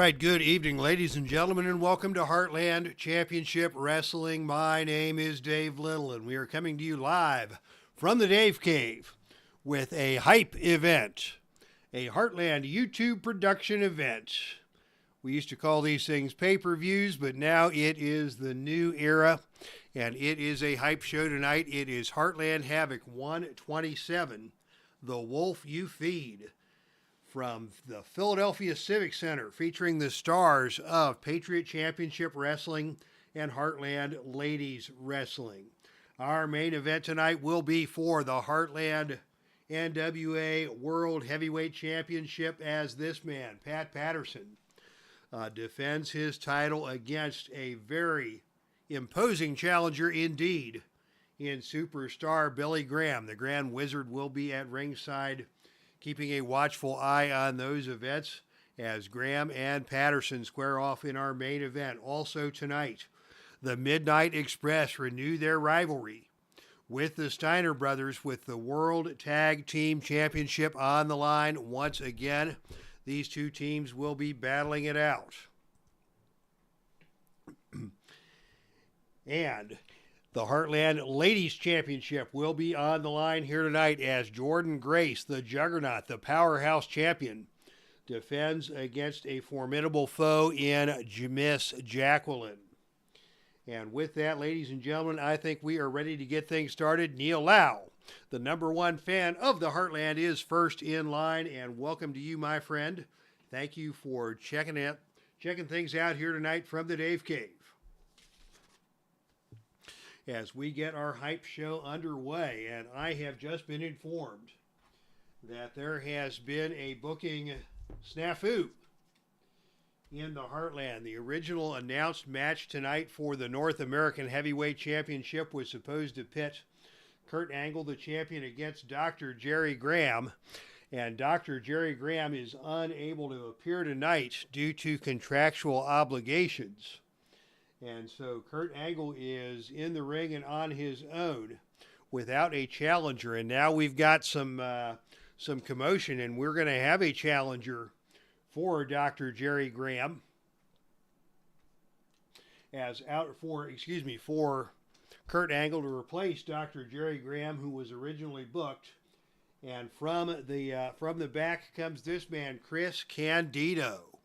right, good evening, ladies and gentlemen, and welcome to Heartland Championship Wrestling. My name is Dave Little, and we are coming to you live from the Dave Cave with a hype event, a Heartland YouTube production event. We used to call these things pay-per-views, but now it is the new era, and it is a hype show tonight. It is Heartland Havoc 127, The Wolf You Feed, from the Philadelphia Civic Center, featuring the stars of Patriot Championship Wrestling and Heartland Ladies Wrestling. Our main event tonight will be for the Heartland NWA World Heavyweight Championship, as this man, Pat Patterson, defends his title against a very imposing challenger indeed in superstar Billy Graham. The Grand Wizard will be at ringside, keeping a watchful eye on those events as Graham and Patterson square off in our main event. Also tonight, the Midnight Express renew their rivalry with the Steiner brothers, with the World Tag Team Championship on the line once again. These two teams will be battling it out. And the Heartland Ladies Championship will be on the line here tonight as Jordynne Grace, the Juggernaut, the powerhouse champion, defends against a formidable foe in Miss Jacqueline. And with that, ladies and gentlemen, I think we are ready to get things started. Neil Lau, the #1 fan of the Heartland, is first in line, and welcome to you, my friend. Thank you for checking things out here tonight from the Dave Cave, as we get our hype show underway. And I have just been informed that there has been a booking snafu in the Heartland. The original announced match tonight for the North American Heavyweight Championship was supposed to pit Kurt Angle, the champion, against Dr. Jerry Graham. And Dr. Jerry Graham is unable to appear tonight due to contractual obligations. And so Kurt Angle is in the ring and on his own without a challenger. And now we've got some commotion, and we're going to have a challenger for Dr. Jerry Graham, for Kurt Angle to replace Dr. Jerry Graham, who was originally booked. And from the back comes this man, Chris Candido.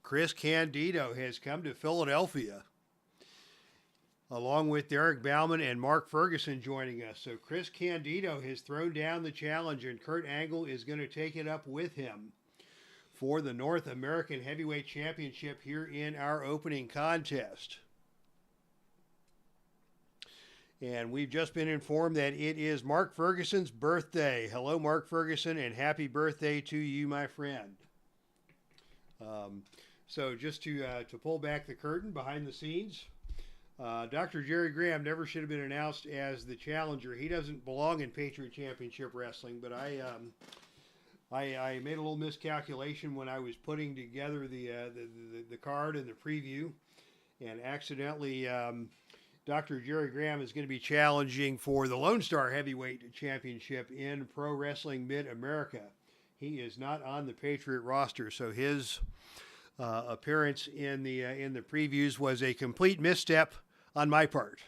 Chris Candido has come to Philadelphia, along with Derek Bauman and Mark Ferguson joining us. So Chris Candido has thrown down the challenge, and Kurt Angle is going to take it up with him for the North American Heavyweight Championship here in our opening contest. And we've just been informed that it is Mark Ferguson's birthday. Hello, Mark Ferguson, and happy birthday to you, my friend. So just to pull back the curtain behind the scenes, Dr. Jerry Graham never should have been announced as the challenger. He doesn't belong in Patriot Championship Wrestling, but I made a little miscalculation when I was putting together the card and the preview, and accidentally Dr. Jerry Graham is going to be challenging for the Lone Star Heavyweight Championship in Pro Wrestling Mid-America. He is not on the Patriot roster, so his appearance in the previews was a complete misstep on my part.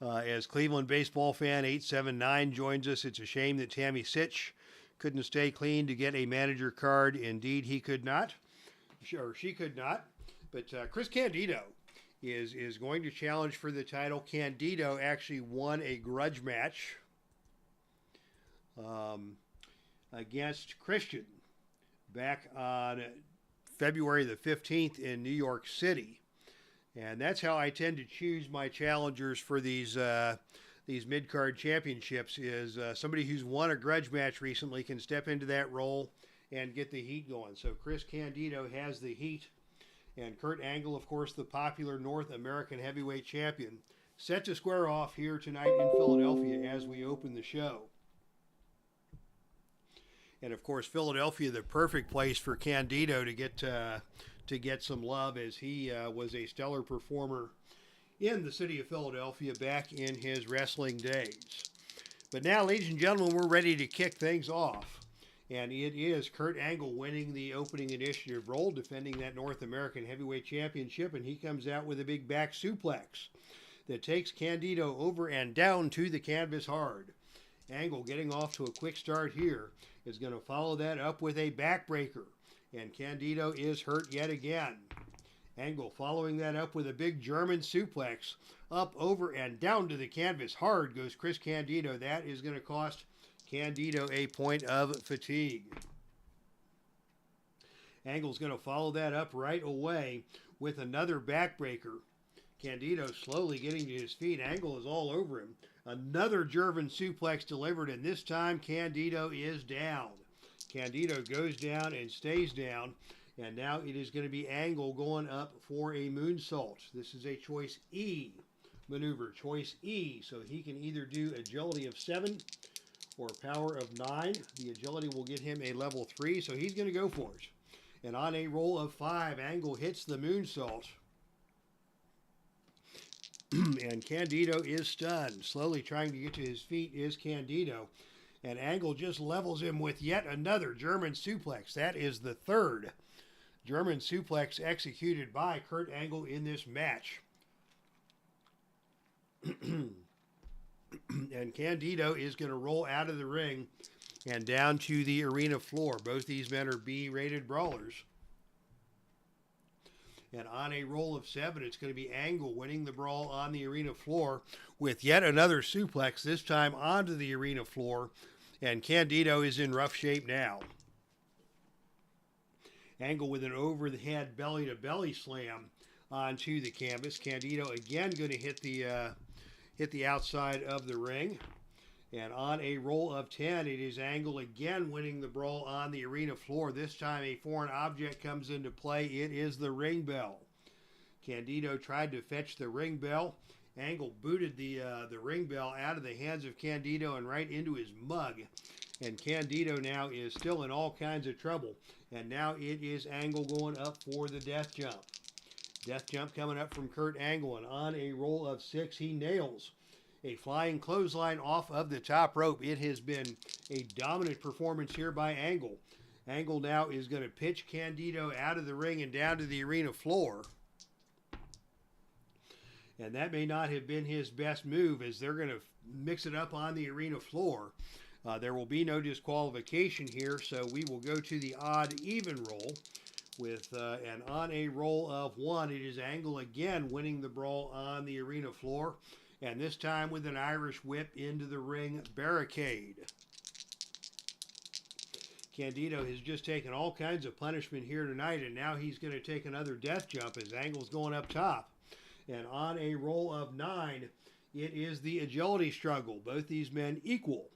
As Cleveland baseball fan 879 joins us, it's a shame that Tammy Sitch couldn't stay clean to get a manager card. Indeed, he could not, or she could not. But Chris Candido is going to challenge for the title. Candido actually won a grudge match against Christian back on February the 15th in New York City. And that's how I tend to choose my challengers for these mid-card championships, is somebody who's won a grudge match recently can step into that role and get the heat going. So Chris Candido has the heat, and Kurt Angle, of course, the popular North American Heavyweight Champion, set to square off here tonight in Philadelphia as we open the show. And of course, Philadelphia, the perfect place for Candido to get some love, as he was a stellar performer in the city of Philadelphia back in his wrestling days. But now, ladies and gentlemen, we're ready to kick things off. And it is Kurt Angle winning the opening initiative role, defending that North American Heavyweight Championship, and he comes out with a big back suplex that takes Candido over and down to the canvas hard. Angle getting off to a quick start here is going to follow that up with a backbreaker, and Candido is hurt yet again. Angle following that up with a big German suplex. Up, over, and down to the canvas hard goes Chris Candido. That is going to cost Candido a point of fatigue. Angle's going to follow that up right away with another backbreaker. Candido slowly getting to his feet. Angle is all over him. Another German suplex delivered, and this time Candido is down. Candido goes down and stays down, and now it is going to be Angle going up for a moonsault. This is a choice E maneuver, choice E, so he can either do agility of 7 or power of 9. The agility will get him a level 3, so he's going to go for it. And on a roll of 5, Angle hits the moonsault. And Candido is stunned. Slowly trying to get to his feet is Candido. And Angle just levels him with yet another German suplex. That is the third German suplex executed by Kurt Angle in this match. And Candido is going to roll out of the ring and down to the arena floor. Both these men are B-rated brawlers. And on a roll of 7, it's going to be Angle winning the brawl on the arena floor with yet another suplex, this time onto the arena floor. And Candido is in rough shape now. Angle with an over-the-head belly-to-belly slam onto the canvas. Candido again going to hit the outside of the ring. And on a roll of 10, it is Angle again winning the brawl on the arena floor. This time a foreign object comes into play. It is the ring bell. Candido tried to fetch the ring bell. Angle booted the ring bell out of the hands of Candido and right into his mug. And Candido now is still in all kinds of trouble. And now it is Angle going up for the death jump. Death jump coming up from Kurt Angle, and on a roll of 6, he nails a flying clothesline off of the top rope. It has been a dominant performance here by Angle. Angle now is going to pitch Candido out of the ring and down to the arena floor. And that may not have been his best move, as they're going to mix it up on the arena floor. There will be no disqualification here, so we will go to the odd-even roll. And on a roll of 1, it is Angle again winning the brawl on the arena floor. And this time with an Irish whip into the ring barricade. Candido has just taken all kinds of punishment here tonight, and now he's going to take another death jump as Angle's going up top. And on a roll of 9, it is the agility struggle. Both these men equal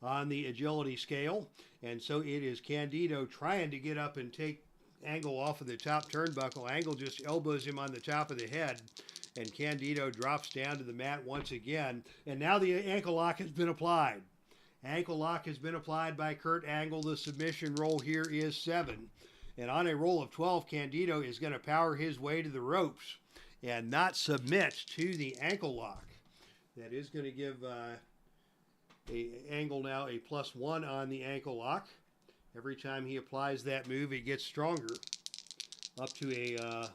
on the agility scale, and so it is Candido trying to get up and take Angle off of the top turnbuckle. Angle just elbows him on the top of the head, and Candido drops down to the mat once again. And now the ankle lock has been applied. Ankle lock has been applied by Kurt Angle. The submission roll here is 7. And on a roll of 12, Candido is going to power his way to the ropes and not submit to the ankle lock. That is going to give Angle now a +1 on the ankle lock. Every time he applies that move, it gets stronger, up to a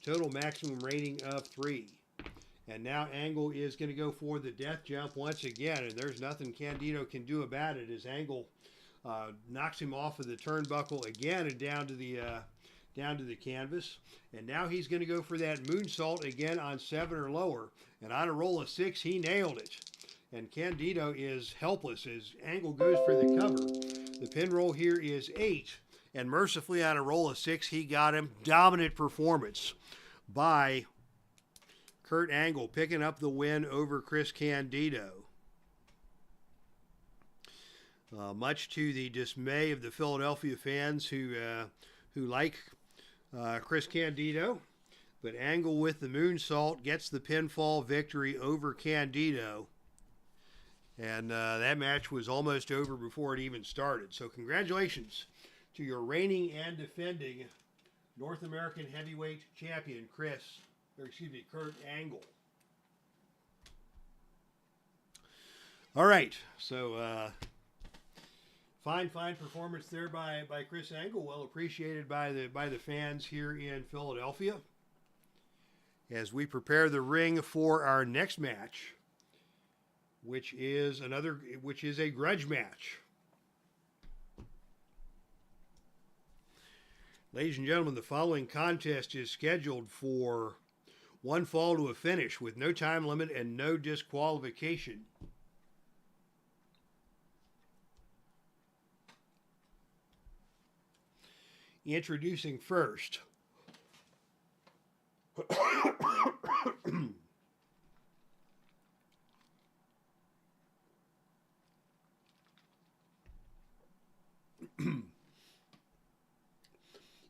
total maximum rating of 3. And now Angle is going to go for the death jump once again, and there's nothing Candido can do about it as Angle knocks him off of the turnbuckle again and down to the canvas. And now he's going to go for that moonsault again on 7 or lower. And on a roll of 6, he nailed it. And Candido is helpless as Angle goes for the cover. The pin roll here is 8. And mercifully on a roll of 6, he got him. Dominant performance by Kurt Angle, picking up the win over Chris Candido. Much to the dismay of the Philadelphia fans who like Chris Candido. But Angle with the moonsault gets the pinfall victory over Candido. And that match was almost over before it even started. So congratulations to your reigning and defending North American Heavyweight Champion, Kurt Angle. All right, so Fine performance there by Chris Angle. Well appreciated by the fans here in Philadelphia. As we prepare the ring for our next match, which is a grudge match. Ladies and gentlemen, the following contest is scheduled for one fall to a finish with no time limit and no disqualification. Introducing first.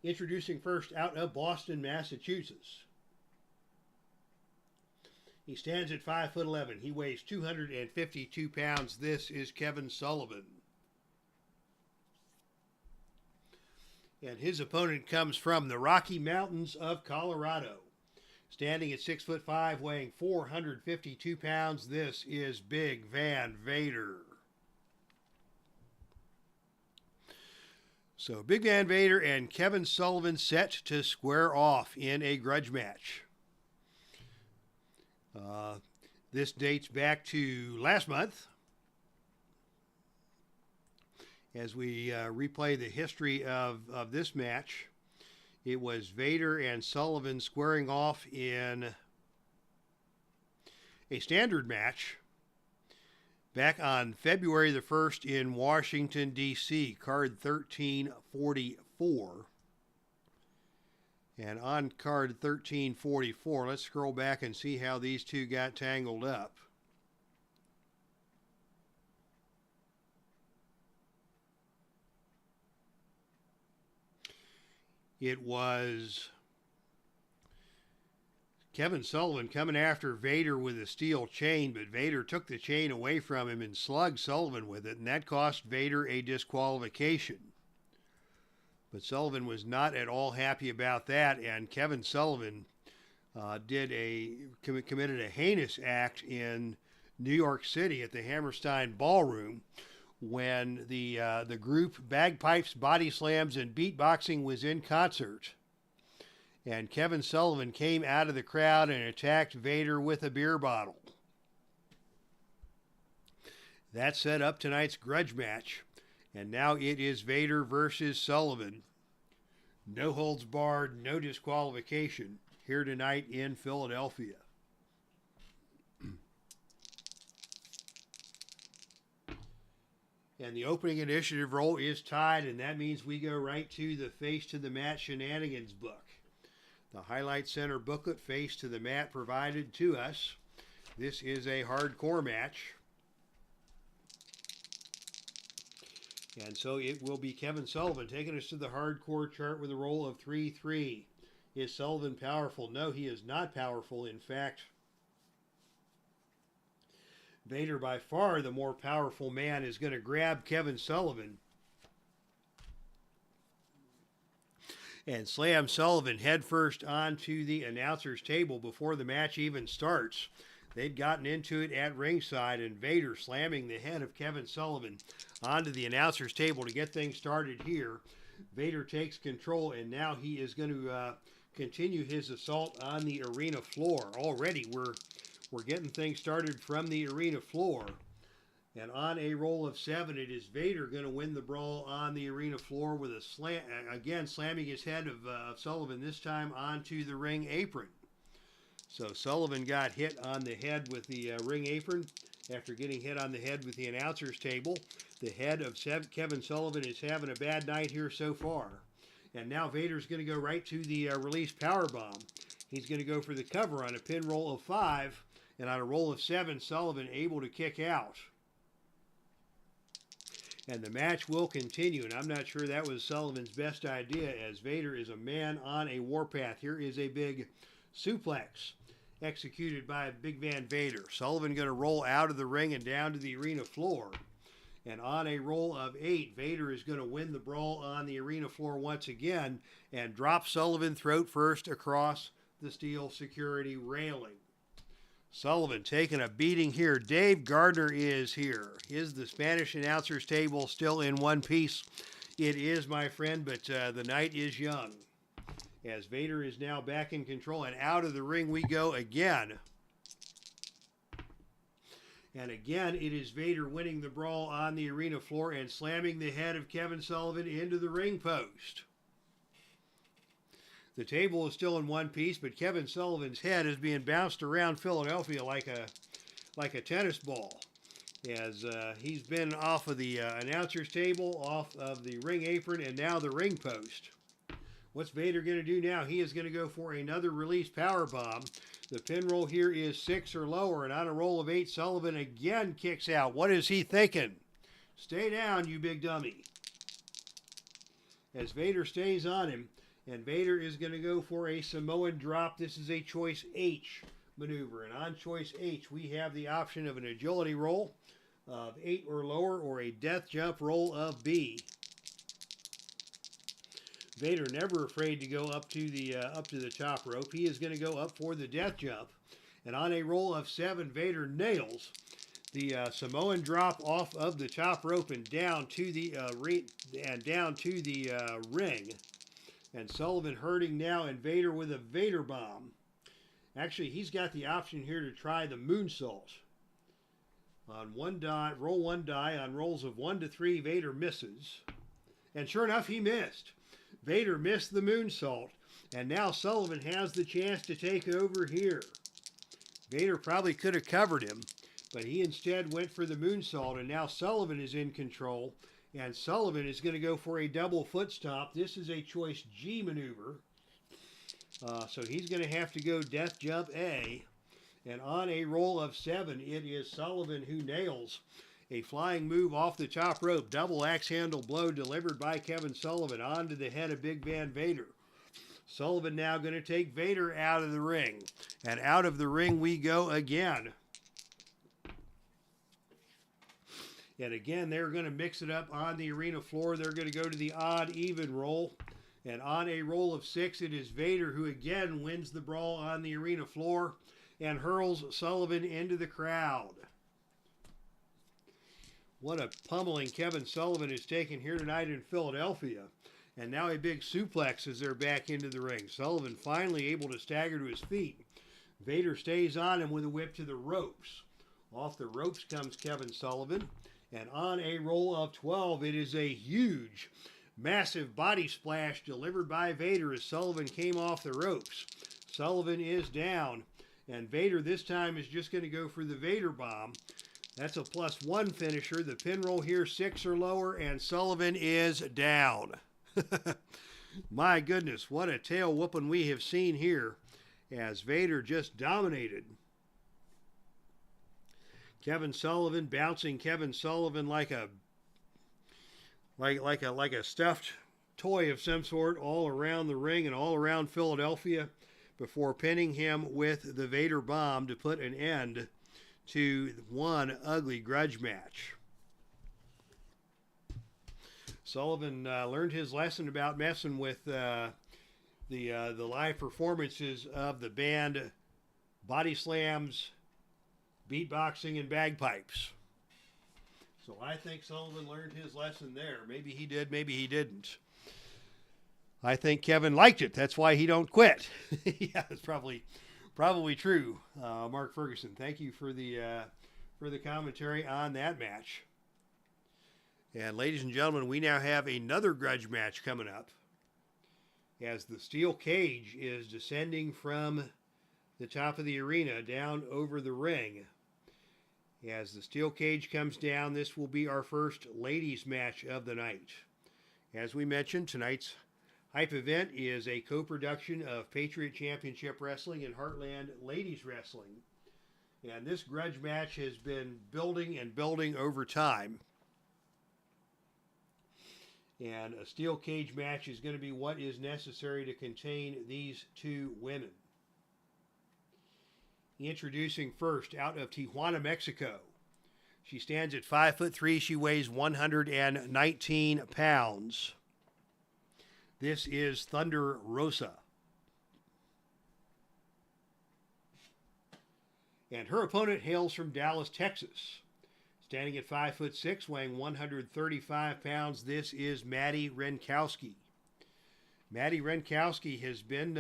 Introducing first out of Boston, Massachusetts. He stands at 5'11". He weighs 252 pounds. This is Kevin Sullivan. And his opponent comes from the Rocky Mountains of Colorado. Standing at 6'5", weighing 452 pounds. This is Big Van Vader. So Big Van Vader and Kevin Sullivan set to square off in a grudge match. This dates back to last month as we replay the history of this match. It was Vader and Sullivan squaring off in a standard match back on February the 1st in Washington, D.C., card 1344. And on card 1344, let's scroll back and see how these two got tangled up. It was Kevin Sullivan coming after Vader with a steel chain, but Vader took the chain away from him and slugged Sullivan with it, and that cost Vader a disqualification. But Sullivan was not at all happy about that, and Kevin Sullivan committed a heinous act in New York City at the Hammerstein Ballroom when the group Bagpipes, Body Slams, and Beatboxing was in concert. And Kevin Sullivan came out of the crowd and attacked Vader with a beer bottle. That set up tonight's grudge match. And now it is Vader versus Sullivan. No holds barred, no disqualification here tonight in Philadelphia. And the opening initiative roll is tied, and that means we go right to the Face to the Mat Shenanigans book. The Highlight Center booklet, Face to the Mat, provided to us. This is a hardcore match. And so it will be Kevin Sullivan taking us to the hardcore chart with a roll of 3-3. Is Sullivan powerful? No, he is not powerful. In fact, Vader, by far the more powerful man, is going to grab Kevin Sullivan and slam Sullivan headfirst onto the announcer's table before the match even starts. They'd gotten into it at ringside, and Vader slamming the head of Kevin Sullivan onto the announcer's table to get things started here. Vader takes control, and now he is going to continue his assault on the arena floor. Already we're getting things started from the arena floor. And on a roll of 7, it is Vader going to win the brawl on the arena floor with a slam, again slamming his head of Sullivan, this time onto the ring apron. So Sullivan got hit on the head with the ring apron after getting hit on the head with the announcer's table. The head of Kevin Sullivan is having a bad night here so far. And now Vader's going to go right to the release powerbomb. He's going to go for the cover on a pin roll of 5. And on a roll of 7, Sullivan able to kick out. And the match will continue. And I'm not sure that was Sullivan's best idea, as Vader is a man on a warpath. Here is a big suplex executed by Big Van Vader. Sullivan going to roll out of the ring and down to the arena floor. And on a roll of 8, Vader is going to win the brawl on the arena floor once again and drop Sullivan throat first across the steel security railing. Sullivan taking a beating here. Dave Gardner is here. Is the Spanish announcers table still in one piece? It is, my friend, but the night is young. As Vader is now back in control, and out of the ring we go again. And again, it is Vader winning the brawl on the arena floor and slamming the head of Kevin Sullivan into the ring post. The table is still in one piece, but Kevin Sullivan's head is being bounced around Philadelphia like a tennis ball, as he's been off of the announcer's table, off of the ring apron, and now the ring post. What's Vader going to do now? He is going to go for another release power bomb. The pin roll here is 6 or lower, and on a roll of 8, Sullivan again kicks out. What is he thinking? Stay down, you big dummy. As Vader stays on him, and Vader is going to go for a Samoan drop. This is a choice H maneuver, and on choice H, we have the option of an agility roll of 8 or lower, or a death jump roll of B. Vader never afraid to go up to the top rope. He is going to go up for the death jump, and on a roll of 7, Vader nails the Samoan drop off of the top rope and down to the ring. And Sullivan hurting now, and Vader with a Vader bomb. Actually, he's got the option here to try the moonsault. On one die, roll one die. On rolls of 1 to 3, Vader misses, and sure enough, he missed. Vader missed the moonsault, and now Sullivan has the chance to take over here. Vader probably could have covered him, but he instead went for the moonsault, and now Sullivan is in control, and Sullivan is going to go for a double foot stomp. This is a choice G maneuver, so he's going to have to go death jump A, and on a roll of 7, it is Sullivan who nails a flying move off the top rope. Double axe handle blow delivered by Kevin Sullivan onto the head of Big Van Vader. Sullivan now going to take Vader out of the ring. And out of the ring we go again. And again, they're going to mix it up on the arena floor. They're going to go to the odd even roll. And on a roll of 6, it is Vader who again wins the brawl on the arena floor and hurls Sullivan into the crowd. What a pummeling Kevin Sullivan is taking here tonight in Philadelphia. And now a big suplex as they're back into the ring. Sullivan finally able to stagger to his feet. Vader stays on him with a whip to the ropes. Off the ropes comes Kevin Sullivan. And on a roll of 12, it is a huge, massive body splash delivered by Vader as Sullivan came off the ropes. Sullivan is down. And Vader this time is just going to go for the Vader bomb. That's a +1 finisher. The pin roll here, 6 or lower, and Sullivan is down. My goodness, what a tail whooping we have seen here as Vader just dominated. Kevin Sullivan bouncing Kevin Sullivan like a stuffed toy of some sort all around the ring and all around Philadelphia before pinning him with the Vader bomb to put an end to one ugly grudge match. Sullivan learned his lesson about messing with the live performances of the band Body Slams, Beatboxing, and Bagpipes. So I think Sullivan learned his lesson there. Maybe he did, maybe he didn't. I think Kevin liked it. That's why he don't quit. Yeah, it's probably true. Mark Ferguson, thank you for the commentary on that match. And ladies and gentlemen, we now have another grudge match coming up as the steel cage is descending from the top of the arena down over the ring. As the steel cage comes down, this will be our first ladies match of the night. As we mentioned, tonight's Hype event is a co-production of Patriot Championship Wrestling and Heartland Ladies Wrestling. And this grudge match has been building and building over time. And a steel cage match is going to be what is necessary to contain these two women. Introducing first, out of Tijuana, Mexico. She stands at 5'3". She weighs 119 pounds. This is Thunder Rosa. And her opponent hails from Dallas, Texas. Standing at 5'6", weighing 135 pounds, this is Madi Wrenkowski. Madi Wrenkowski has been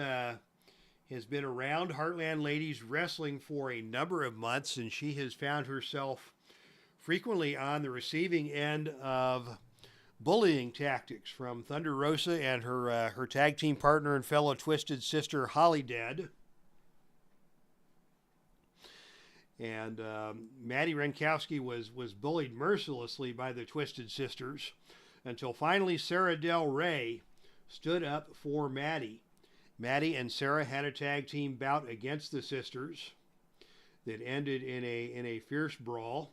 around Heartland Ladies Wrestling for a number of months, and she has found herself frequently on the receiving end of bullying tactics from Thunder Rosa and her tag team partner and fellow Twisted Sister, Hollydead. And Madi Wrenkowski was bullied mercilessly by the Twisted Sisters until finally Sarah Del Rey stood up for Madi. Madi and Sarah had a tag team bout against the sisters that ended in a fierce brawl.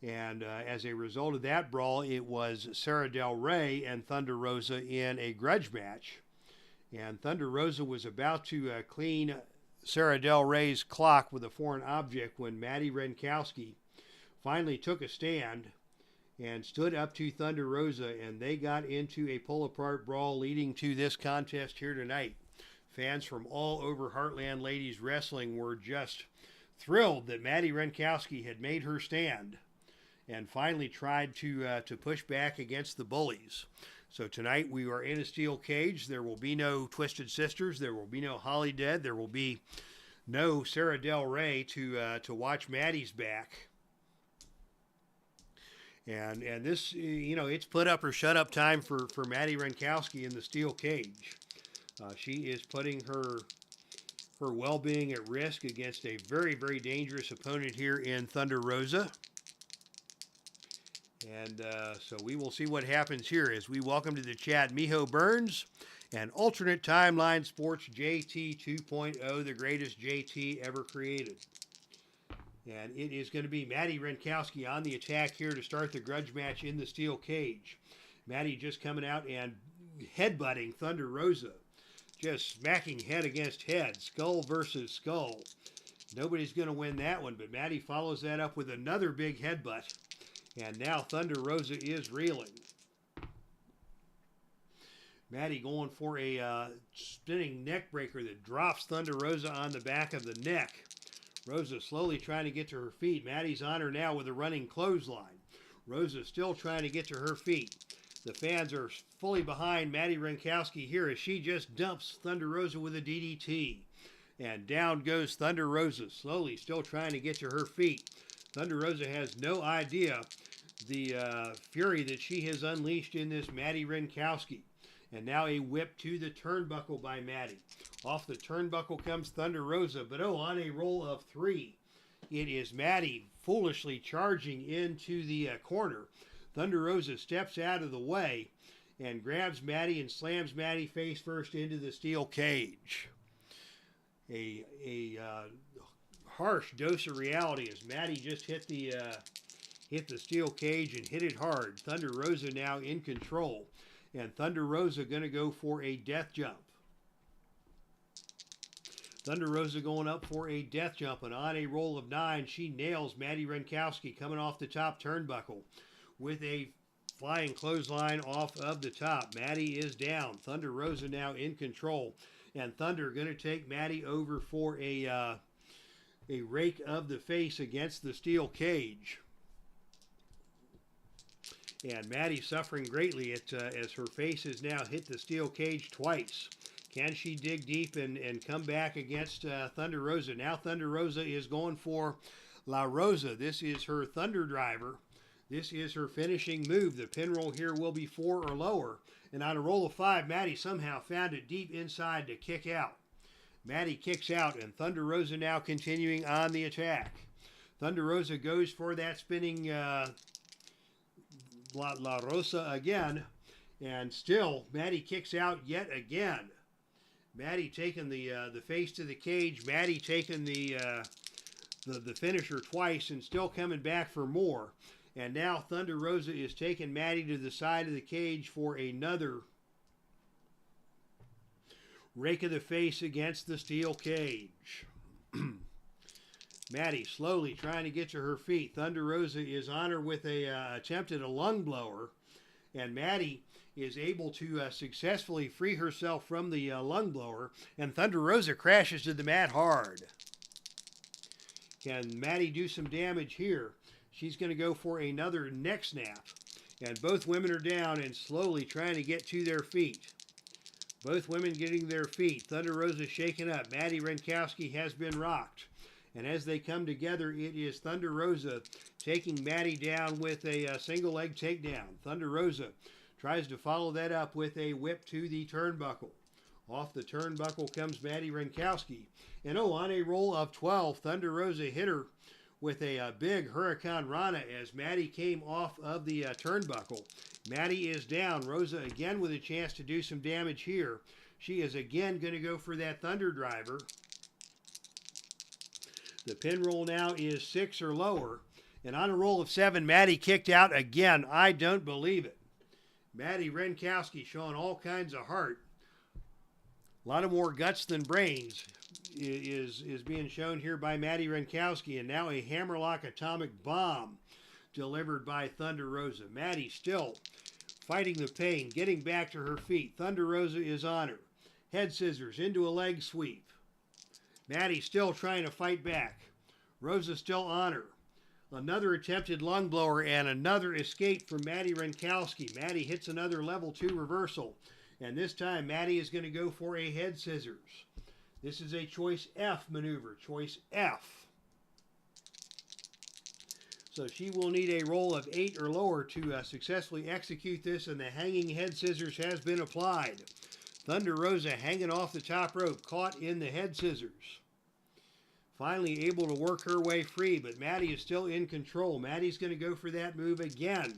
And as a result of that brawl, it was Sarah Del Rey and Thunder Rosa in a grudge match. And Thunder Rosa was about to clean Sarah Del Rey's clock with a foreign object when Madi Wrenkowski finally took a stand and stood up to Thunder Rosa, and they got into a pull-apart brawl leading to this contest here tonight. Fans from all over Heartland Ladies Wrestling were just thrilled that Madi Wrenkowski had made her stand and finally tried to push back against the bullies. So tonight we are in a steel cage. There will be no Twisted Sisters. There will be no Hollydead. There will be no Sarah Del Rey to watch Madi's back. And this, it's put up or shut up time for Madi Wrenkowski in the steel cage. She is putting her well-being at risk against a very, very dangerous opponent here in Thunder Rosa. And so we will see what happens here as we welcome to the chat Miho Burns and Alternate Timeline Sports JT 2.0, the greatest JT ever created. And it is going to be Madi Wrenkowski on the attack here to start the grudge match in the steel cage. Madi just coming out and headbutting Thunder Rosa. Just smacking head against head, skull versus skull. Nobody's going to win that one, but Madi follows that up with another big headbutt. And now Thunder Rosa is reeling. Madi going for a spinning neck breaker that drops Thunder Rosa on the back of the neck. Rosa slowly trying to get to her feet. Madi's on her now with a running clothesline. Rosa still trying to get to her feet. The fans are fully behind Madi Wrenkowski here as she just dumps Thunder Rosa with a DDT. And down goes Thunder Rosa, slowly still trying to get to her feet. Thunder Rosa has no idea the fury that she has unleashed in this Madi Wrenkowski. And now a whip to the turnbuckle by Madi. Off the turnbuckle comes Thunder Rosa, but on a roll of three, it is Madi foolishly charging into the corner. Thunder Rosa steps out of the way and grabs Madi and slams Madi face first into the steel cage. A harsh dose of reality as Madi just hit the steel cage and hit it hard. Thunder Rosa now in control. And Thunder Rosa going to go for a death jump. Thunder Rosa going up for a death jump. And on a roll of 9, she nails Madi Wrenkowski coming off the top turnbuckle with a flying clothesline off of the top. Madi is down. Thunder Rosa now in control. And Thunder going to take Madi over for a rake of the face against the steel cage. And Madi suffering greatly as her face has now hit the steel cage twice. Can she dig deep and come back against Thunder Rosa? Now Thunder Rosa is going for La Rosa. This is her Thunder Driver. This is her finishing move. The pin roll here will be 4 or lower. And on a roll of 5, Madi somehow found it deep inside to kick out. Madi kicks out, and Thunder Rosa now continuing on the attack. Thunder Rosa goes for that spinning La Rosa again, and still Madi kicks out yet again. Madi taking the face to the cage. Madi taking the finisher twice and still coming back for more. And now Thunder Rosa is taking Madi to the side of the cage for another rake of the face against the steel cage. Madi slowly trying to get to her feet. Thunder Rosa is on her with a attempt at a lung blower. And Madi is able to successfully free herself from the lung blower. And Thunder Rosa crashes to the mat hard. Can Madi do some damage here? She's going to go for another neck snap. And both women are down and slowly trying to get to their feet. Both women getting their feet. Thunder Rosa shaken up. Madi Wrenkowski has been rocked. And as they come together, it is Thunder Rosa taking Madi down with a single leg takedown. Thunder Rosa tries to follow that up with a whip to the turnbuckle. Off the turnbuckle comes Madi Wrenkowski. And on a roll of 12, Thunder Rosa hit her with a big Hurricane Rana as Madi came off of the turnbuckle. Madi is down. Rosa again with a chance to do some damage here. She is again going to go for that Thunder Driver. The pin roll now is 6 or lower. And on a roll of 7, Madi kicked out again. I don't believe it. Madi Wrenkowski showing all kinds of heart. A lot of more guts than brains is being shown here by Madi Wrenkowski. And now a hammerlock atomic bomb delivered by Thunder Rosa. Madi still fighting the pain, getting back to her feet. Thunder Rosa is on her. Head scissors into a leg sweep. Madi still trying to fight back. Rosa still on her. Another attempted lung blower and another escape from Madi Wrenkowski. Madi hits another level 2 reversal. And this time Madi is going to go for a head scissors. This is a choice F maneuver. Choice F. So she will need a roll of 8 or lower to successfully execute this, and the hanging head scissors has been applied. Thunder Rosa hanging off the top rope, caught in the head scissors. Finally able to work her way free, but Madi is still in control. Madi's going to go for that move again.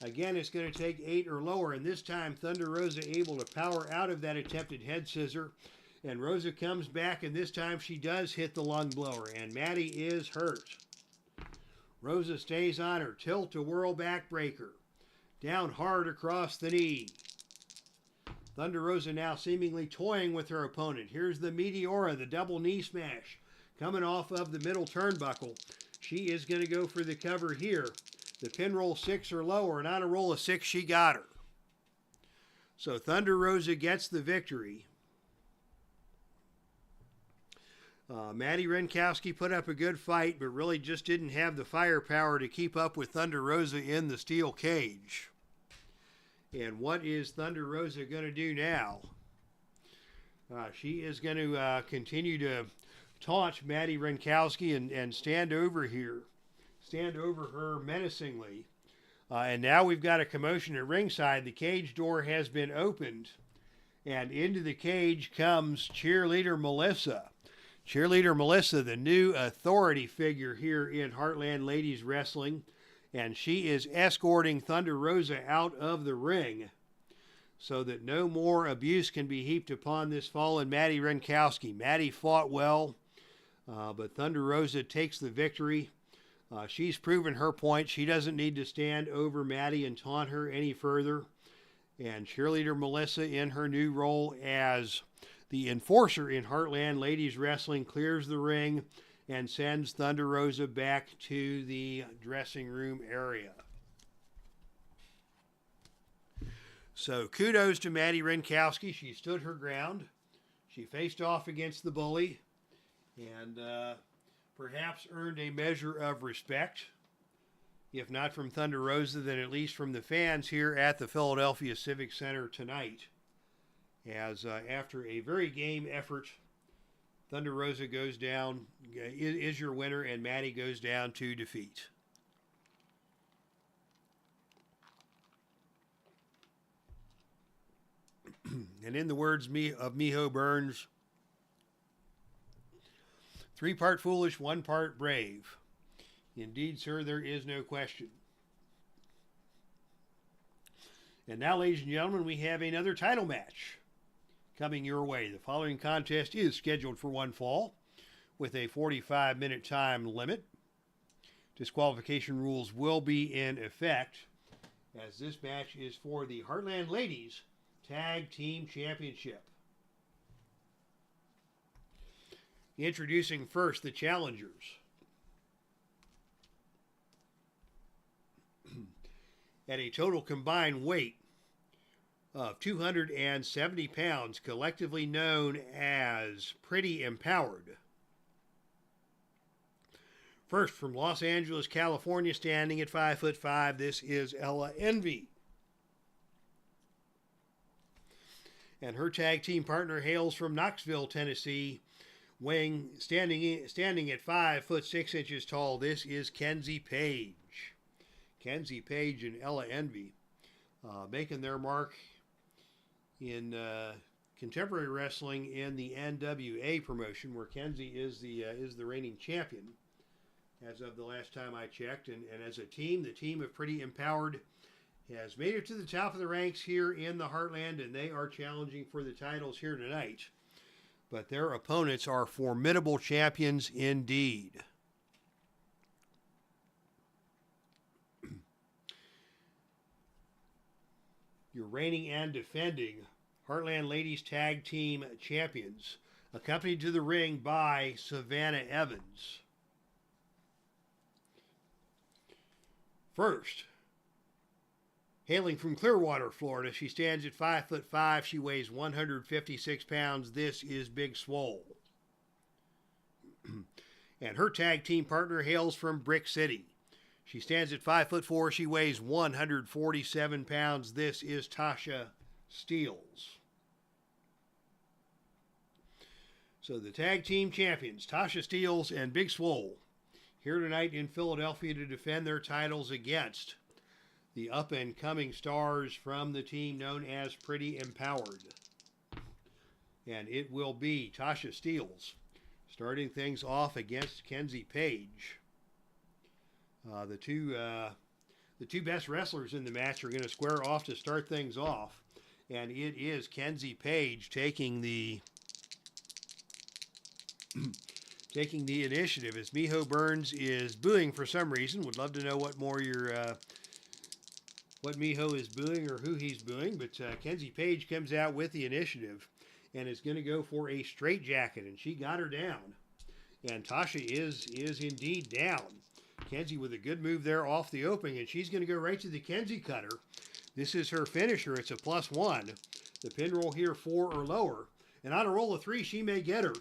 Again, it's going to take 8 or lower, and this time Thunder Rosa able to power out of that attempted head scissor. And Rosa comes back, and this time she does hit the lung blower, and Madi is hurt. Rosa stays on her. Tilt to whirl backbreaker. Down hard across the knee. Thunder Rosa now seemingly toying with her opponent. Here's the Meteora, the double knee smash, coming off of the middle turnbuckle. She is going to go for the cover here. The pin roll 6 or lower, and on a roll of 6, she got her. So Thunder Rosa gets the victory. Madi Wrenkowski put up a good fight, but really just didn't have the firepower to keep up with Thunder Rosa in the steel cage. And what is Thunder Rosa going to do now? She is going to continue to taunt Madi Wrenkowski and stand over here. Stand over her menacingly. And now we've got a commotion at ringside. The cage door has been opened. And into the cage comes Cheerleader Melissa. Cheerleader Melissa, the new authority figure here in Heartland Ladies Wrestling. And she is escorting Thunder Rosa out of the ring so that no more abuse can be heaped upon this fallen Madi Wrenkowski. Madi fought well, but Thunder Rosa takes the victory. She's proven her point. She doesn't need to stand over Madi and taunt her any further. And Cheerleader Melissa, in her new role as the enforcer in Heartland Ladies Wrestling, clears the ring and sends Thunder Rosa back to the dressing room area. So kudos to Madi Wrenkowski. She stood her ground. She faced off against the bully and perhaps earned a measure of respect, if not from Thunder Rosa, then at least from the fans here at the Philadelphia Civic Center tonight. As after a very game effort, Thunder Rosa goes down, is your winner, and Madi goes down to defeat. And in the words of Miho Burns, 3 part foolish, 1 part brave. Indeed, sir, there is no question. And now, ladies and gentlemen, we have another title match coming your way. The following contest is scheduled for one fall with a 45-minute time limit. Disqualification rules will be in effect, as this match is for the Heartland Ladies Tag Team Championship. Introducing first the challengers. At a total combined weight of 270 pounds, collectively known as Pretty Empowered. First, from Los Angeles, California, standing at 5'5", this is Ella Envy. And her tag team partner hails from Knoxville, Tennessee, standing at 5'6" tall. This is Kenzie Paige. Kenzie Paige and Ella Envy making their mark in contemporary wrestling in the NWA promotion, where Kenzie is the reigning champion as of the last time I checked. And as a team, the team of Pretty Empowered has made it to the top of the ranks here in the Heartland, and they are challenging for the titles here tonight. But their opponents are formidable champions indeed. Your reigning and defending Heartland Ladies Tag Team Champions, accompanied to the ring by Savannah Evans. First, hailing from Clearwater, Florida, she stands at 5'5". She weighs 156 pounds. This is Big Swole. And her tag team partner hails from Brick City. She stands at 5'4". She weighs 147 pounds. This is Tasha Steelz. So the tag team champions, Tasha Steelz and Big Swole, here tonight in Philadelphia to defend their titles against the up-and-coming stars from the team known as Pretty Empowered. And it will be Tasha Steelz starting things off against Kenzie Paige. The two best wrestlers in the match are going to square off to start things off. And it is Kenzie Paige taking the initiative, as Miho Burns is booing for some reason. Would love to know what more what Miho is booing or who he's booing. But Kenzie Paige comes out with the initiative and is going to go for a straitjacket, and she got her down. And Tasha is indeed down. Kenzie with a good move there off the opening, and she's going to go right to the Kenzie cutter. This is her finisher. It's a +1. The pin roll here 4 or lower. And on a roll of 3, she may get her,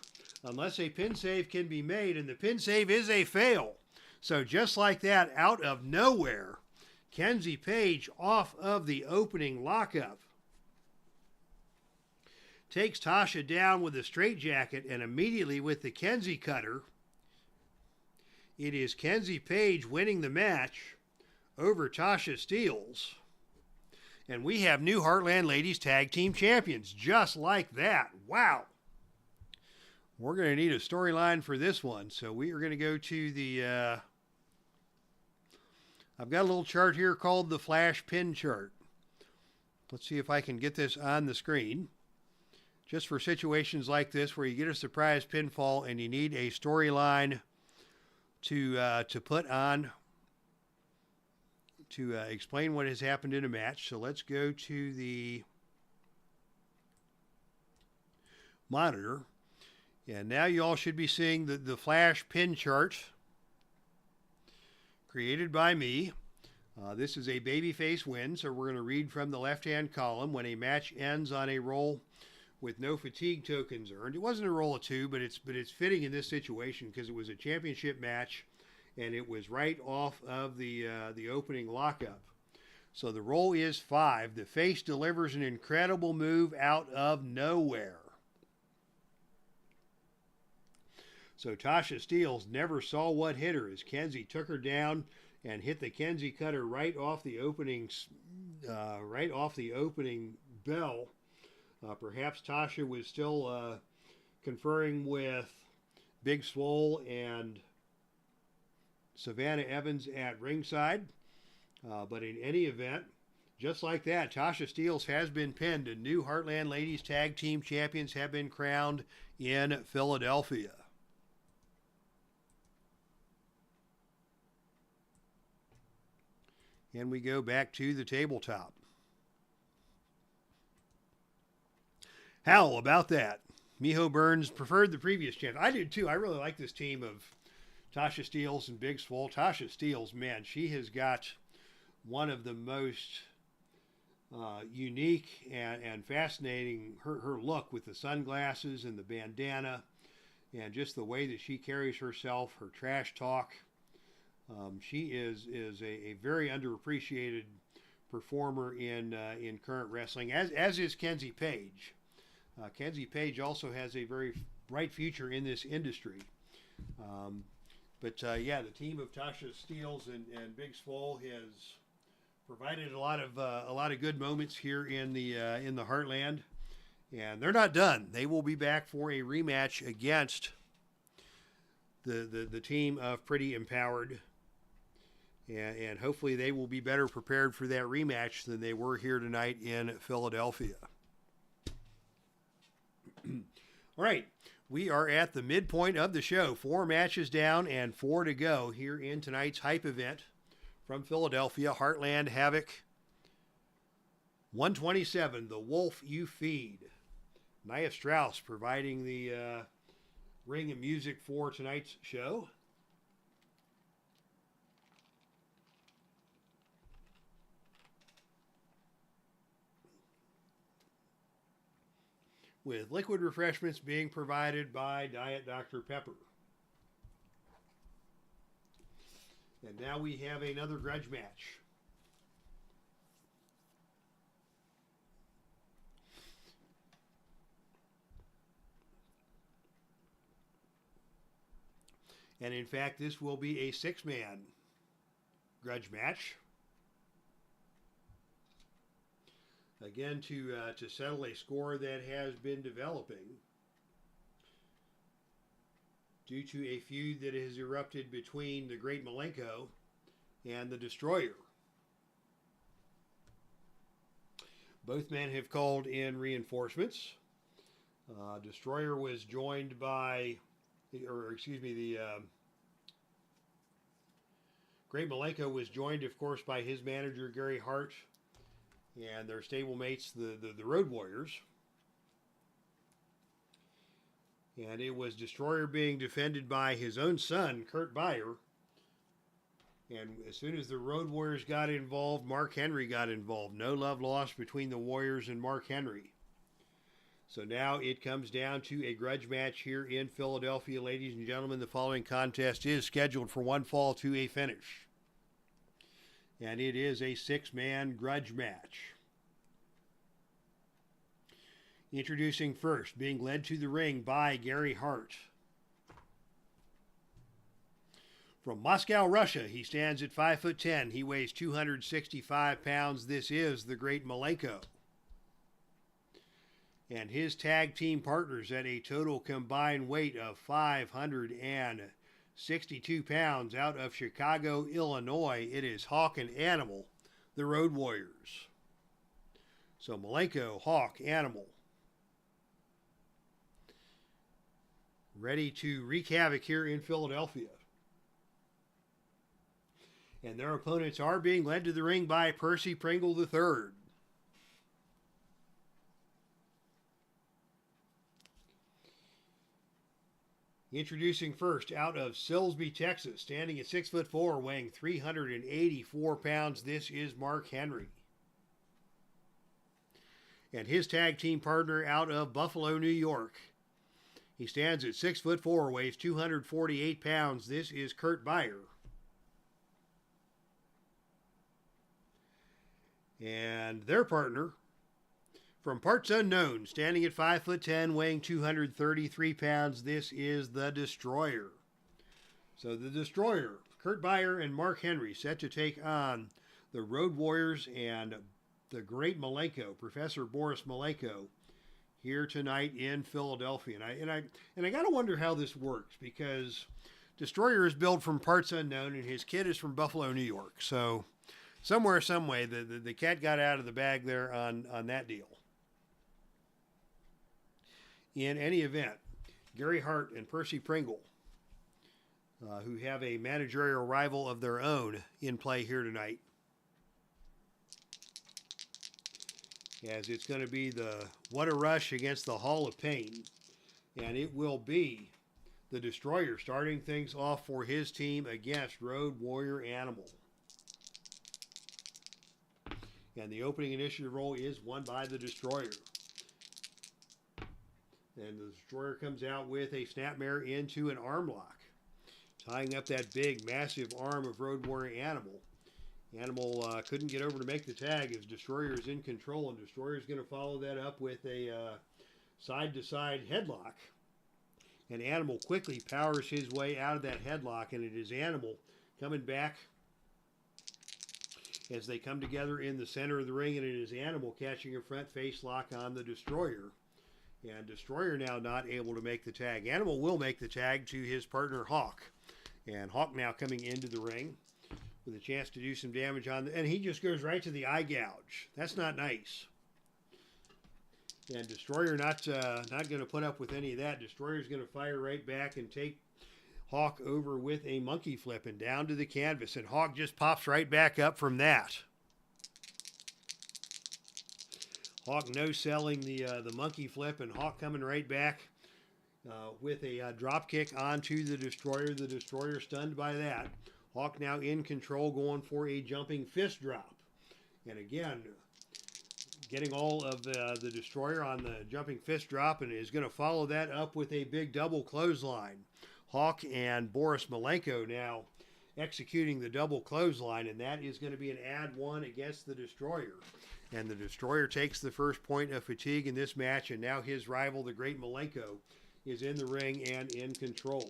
unless a pin save can be made, and the pin save is a fail. So just like that, out of nowhere, Kenzie Paige off of the opening lockup takes Tasha down with a straitjacket, and immediately with the Kenzie cutter, it is Kenzie Paige winning the match over Tasha Steelz. And we have new Heartland Ladies Tag Team Champions, just like that. Wow. We're going to need a storyline for this one. So we are going to go to the, I've got a little chart here called the Flash Pin Chart. Let's see if I can get this on the screen. Just for situations like this where you get a surprise pinfall and you need a storyline to put on to explain what has happened in a match. So let's go to the monitor. And now you all should be seeing the Flash Pin Chart created by me. This is a babyface win, so we're going to read from the left-hand column. When a match ends on a roll with no fatigue tokens earned. It wasn't a roll of 2, but it's fitting in this situation because it was a championship match, and it was right off of the opening lockup. So the roll is 5. The face delivers an incredible move out of nowhere. So Tasha Steelz never saw what hit her as Kenzie took her down and hit the Kenzie cutter right off the opening bell. Perhaps Tasha was still conferring with Big Swole and Savannah Evans at ringside. But in any event, just like that, Tasha Steelz has been pinned, and new Heartland Ladies Tag Team Champions have been crowned in Philadelphia. And we go back to the tabletop. How about that? Miho Burns preferred the previous champ. I did too. I really like this team of Tasha Steelz and Big Swole. Tasha Steelz, man, she has got one of the most unique and fascinating, her look with the sunglasses and the bandana and just the way that she carries herself, her trash talk. She is a very underappreciated performer in current wrestling, as is Kenzie Paige. Kenzie Paige also has a very bright future in this industry. But yeah, the team of Tasha, Steelz, and Big Swole has provided a lot of good moments here in the Heartland, and they're not done. They will be back for a rematch against the team of Pretty Empowered, and hopefully they will be better prepared for that rematch than they were here tonight in Philadelphia. All right. We are at the midpoint of the show. 4 matches down and 4 to go here in tonight's hype event from Philadelphia, Heartland Havoc 127, The Wolf You Feed. Nia Strauss providing the ring and music for tonight's show. With liquid refreshments being provided by Diet Dr. Pepper. And now we have another grudge match. And in fact, this will be a 6-man grudge match. Again, to settle a score that has been developing due to a feud that has erupted between the great Malenko and the Destroyer. Both men have called in reinforcements. Destroyer was joined by, the great Malenko was joined, of course, by his manager, Gary Hart, and their stablemates, the Road Warriors. And it was Destroyer being defended by his own son, Kurt Beyer. And as soon as the Road Warriors got involved, Mark Henry got involved. No love lost between the Warriors and Mark Henry. So now it comes down to a grudge match here in Philadelphia. Ladies and gentlemen, the following contest is scheduled for one fall to a finish. And it is a 6-man grudge match. Introducing first, being led to the ring by Gary Hart. From Moscow, Russia, he stands at 5'10". He weighs 265 pounds. This is the great Malenko. And his tag team partners at a total combined weight of 562 pounds out of Chicago, Illinois. It is Hawk and Animal, the Road Warriors. So Malenko, Hawk, Animal, ready to wreak havoc here in Philadelphia. And their opponents are being led to the ring by Percy Pringle III. Introducing first, out of Silsbee, Texas, standing at 6'4", weighing 384 pounds, this is Mark Henry. And his tag team partner out of Buffalo, New York. He stands at 6'4", weighs 248 pounds, this is Kurt Beyer. And their partner, from parts unknown, standing at 5'10", weighing 233 pounds, this is the Destroyer. So the Destroyer, Kurt Beyer and Mark Henry, set to take on the Road Warriors and the great Malenko, Professor Boris Malenko, here tonight in Philadelphia. And I gotta wonder how this works, because Destroyer is billed from parts unknown and his kid is from Buffalo, New York. So somewhere, some way, the cat got out of the bag there on that deal. In any event, Gary Hart and Percy Pringle, who have a managerial rival of their own in play here tonight, as it's going to be the What a Rush against the Hall of Pain, and it will be the Destroyer starting things off for his team against Road Warrior Animal. And the opening initiative role is won by the Destroyer. And the Destroyer comes out with a snapmare into an arm lock. tying up that big, massive arm of Road Warrior Animal. Animal couldn't get over to make the tag as Destroyer is in control, and Destroyer is going to follow that up with a side-to-side headlock. And Animal quickly powers his way out of that headlock, and it is Animal coming back as they come together in the center of the ring, and it is Animal catching a front face lock on the Destroyer. And Destroyer now not able to make the tag. Animal will make the tag to his partner Hawk. And Hawk now coming into the ring with a chance to do some damage on and he just goes right to the eye gouge. That's not nice. And Destroyer not going to put up with any of that. Destroyer's going to fire right back and take Hawk over with a monkey flip and down to the canvas. And Hawk just pops right back up from that. Hawk no-selling the monkey flip, and Hawk coming right back with a drop kick onto the Destroyer. The Destroyer stunned by that. Hawk now in control, going for a jumping fist drop. And again, getting all of the Destroyer on the jumping fist drop, and is going to follow that up with a big double clothesline. Hawk and Boris Malenko now executing the double clothesline, and that is going to be an add one against the Destroyer. And the Destroyer takes the first point of fatigue in this match, and now his rival, the great Malenko, is in the ring and in control.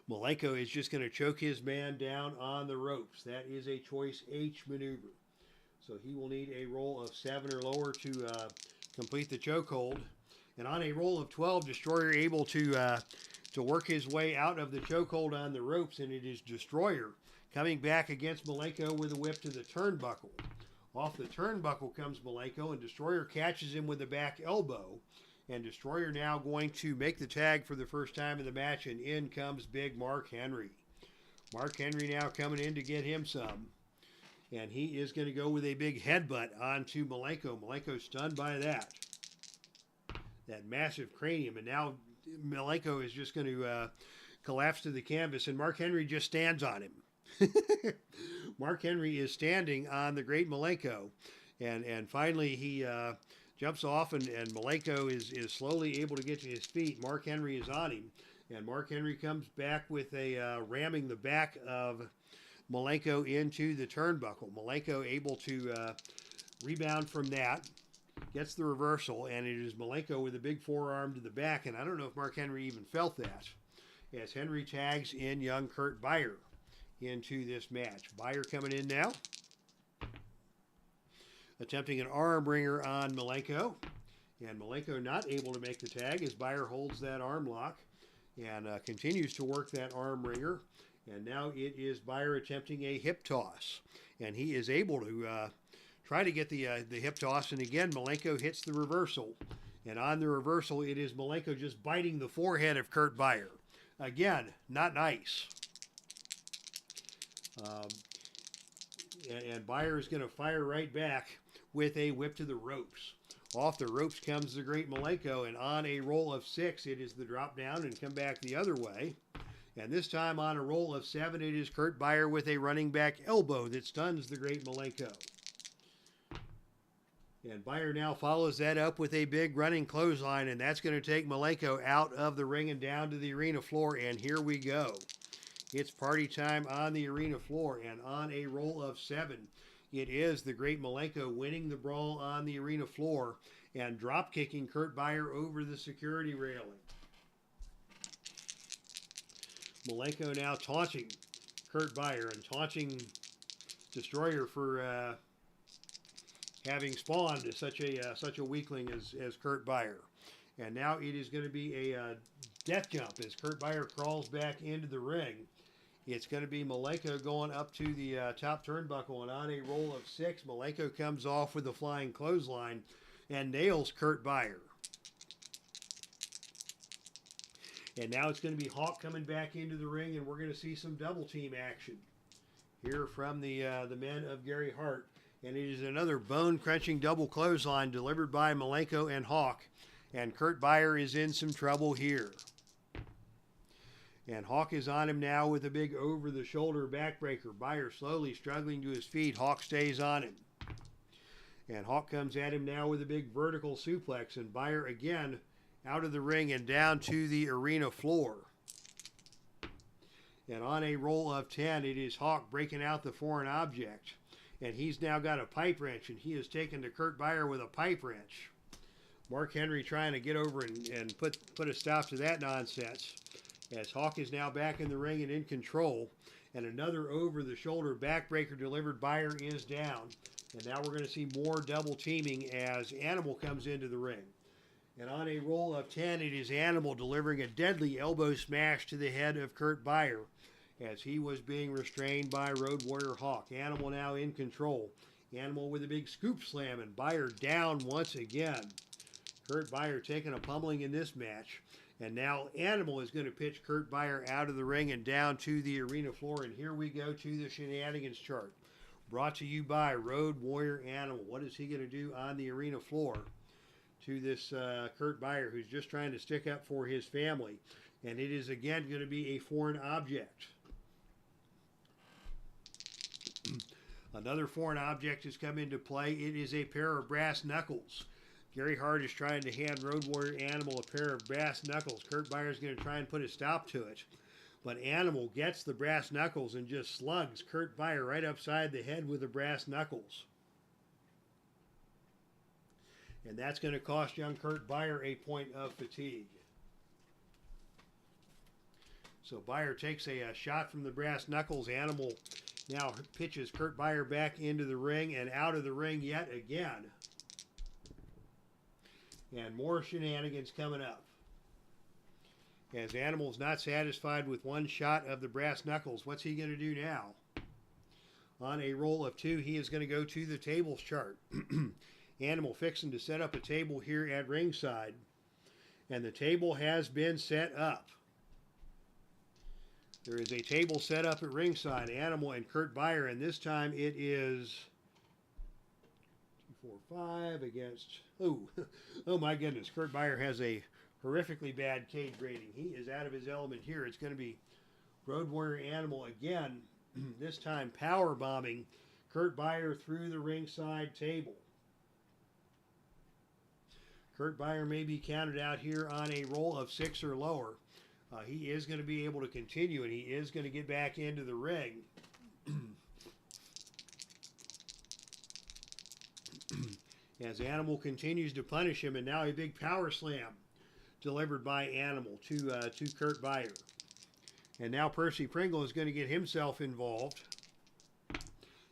Malenko is just going to choke his man down on the ropes. That is a choice H maneuver. So he will need a roll of 7 or lower to complete the chokehold. And on a roll of 12, Destroyer able to work his way out of the chokehold on the ropes, and it is Destroyer coming back against Malenko with a whip to the turnbuckle. Off the turnbuckle comes Malenko, and Destroyer catches him with a back elbow. And Destroyer now going to make the tag for the first time in the match, and in comes big Mark Henry. Mark Henry now coming in to get him some. And he is going to go with a big headbutt onto Malenko. Malenko stunned by that. That massive cranium. And now Malenko is just going to collapse to the canvas, and Mark Henry just stands on him. Mark Henry is standing on the great Malenko, and finally he jumps off, and Malenko is slowly able to get to his feet. Mark Henry is on him, and Mark Henry comes back with a ramming the back of Malenko into the turnbuckle. Malenko able to rebound from that, gets the reversal, and it is Malenko with a big forearm to the back, and I don't know if Mark Henry even felt that, as Henry tags in young Kurt Beyer into this match. Beyer coming in now, attempting an arm wringer on Malenko, and Malenko not able to make the tag as Beyer holds that arm lock and continues to work that arm wringer. And now it is Beyer attempting a hip toss, and he is able to try to get the hip toss, and again Malenko hits the reversal, and on the reversal it is Malenko just biting the forehead of Kurt Beyer. Again, not nice. And Beyer is going to fire right back with a whip to the ropes. Off the ropes comes the great Malenko, and on a roll of 6, it is the drop down and come back the other way. And this time on a roll of 7, it is Kurt Beyer with a running back elbow that stuns the great Malenko. And Beyer now follows that up with a big running clothesline, and that's going to take Malenko out of the ring and down to the arena floor, and here we go. It's party time on the arena floor, and on a roll of 7, it is the great Malenko winning the brawl on the arena floor and drop kicking Kurt Beyer over the security railing. Malenko now taunting Kurt Beyer and taunting Destroyer for having spawned such a weakling as Kurt Beyer. And now it is going to be a death jump as Kurt Beyer crawls back into the ring. It's going to be Malenko going up to the top turnbuckle, and on a roll of 6, Malenko comes off with a flying clothesline and nails Kurt Beyer. And now it's going to be Hawk coming back into the ring, and we're going to see some double team action here from the men of Gary Hart. And it is another bone-crunching double clothesline delivered by Malenko and Hawk. And Kurt Beyer is in some trouble here. And Hawk is on him now with a big over-the-shoulder backbreaker. Beyer slowly struggling to his feet. Hawk stays on him. And Hawk comes at him now with a big vertical suplex. And Beyer again out of the ring and down to the arena floor. And on a roll of 10, it is Hawk breaking out the foreign object. And he's now got a pipe wrench, and he is taken to Kurt Beyer with a pipe wrench. Mark Henry trying to get over and put a stop to that nonsense. As Hawk is now back in the ring and in control. And another over-the-shoulder backbreaker delivered. Beyer is down. And now we're going to see more double teaming as Animal comes into the ring. And on a roll of 10, it is Animal delivering a deadly elbow smash to the head of Kurt Beyer as he was being restrained by Road Warrior Hawk. Animal now in control. Animal with a big scoop slam, and Beyer down once again. Kurt Beyer taking a pummeling in this match. And now Animal is going to pitch Kurt Beyer out of the ring and down to the arena floor. And here we go to the shenanigans chart. Brought to you by Road Warrior Animal. What is he going to do on the arena floor to this Kurt Beyer, who's just trying to stick up for his family? And it is again going to be a foreign object. Another foreign object has come into play. It is a pair of brass knuckles. Gary Hart is trying to hand Road Warrior Animal a pair of brass knuckles. Kurt Beyer is going to try and put a stop to it. But Animal gets the brass knuckles and just slugs Kurt Beyer right upside the head with the brass knuckles. And that's going to cost young Kurt Beyer a point of fatigue. So Beyer takes a shot from the brass knuckles. Animal now pitches Kurt Beyer back into the ring and out of the ring yet again. And more shenanigans coming up. As Animal's not satisfied with one shot of the brass knuckles, what's he going to do now? On a roll of 2, he is going to go to the tables chart. Animal fixing to set up a table here at ringside. And the table has been set up. There is a table set up at ringside. Animal and Kurt Beyer, and this time it is 2, 4, 5 against... Oh my goodness. Kurt Beyer has a horrifically bad cage rating. He is out of his element here. It's going to be Road Warrior Animal again, this time power bombing Kurt Beyer through the ringside table. Kurt Beyer may be counted out here on a roll of 6 or lower. He is going to be able to continue, and he is going to get back into the ring. As Animal continues to punish him, and now a big power slam delivered by Animal to Kurt Beyer. And now Percy Pringle is going to get himself involved.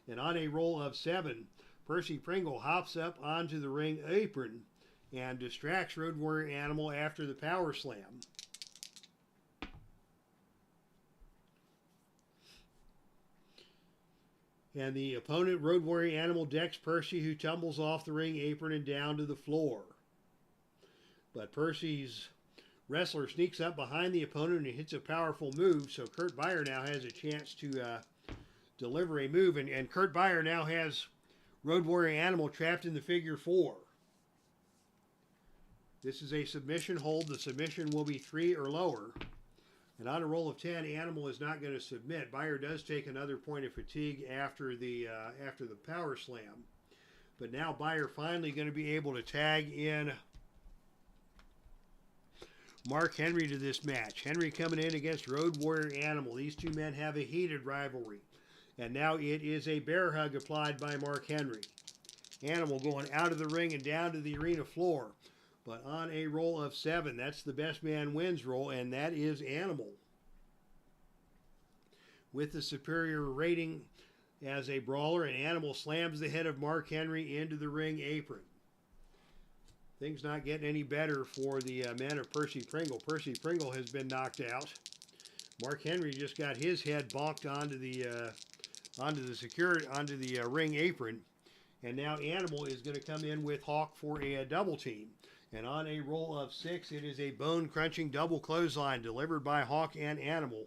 And on a roll of 7, Percy Pringle hops up onto the ring apron and distracts Road Warrior Animal after the power slam. And the opponent, Road Warrior Animal, decks Percy, who tumbles off the ring apron and down to the floor. But Percy's wrestler sneaks up behind the opponent and hits a powerful move, so Kurt Beyer now has a chance to deliver a move. And Kurt Beyer now has Road Warrior Animal trapped in the figure 4. This is a submission hold. The submission will be 3 or lower. And on a roll of 10, Animal is not going to submit. Beyer does take another point of fatigue after the power slam. But now Beyer finally going to be able to tag in Mark Henry to this match. Henry coming in against Road Warrior Animal. These two men have a heated rivalry. And now it is a bear hug applied by Mark Henry. Animal going out of the ring and down to the arena floor. But on a roll of 7, that's the best man wins roll, and that is Animal. With the superior rating as a brawler, and Animal slams the head of Mark Henry into the ring apron. Things not getting any better for the men of Percy Pringle. Percy Pringle has been knocked out. Mark Henry just got his head bonked onto the ring apron. And now Animal is going to come in with Hawk for a double team. And on a roll of 6, it is a bone-crunching double clothesline delivered by Hawk and Animal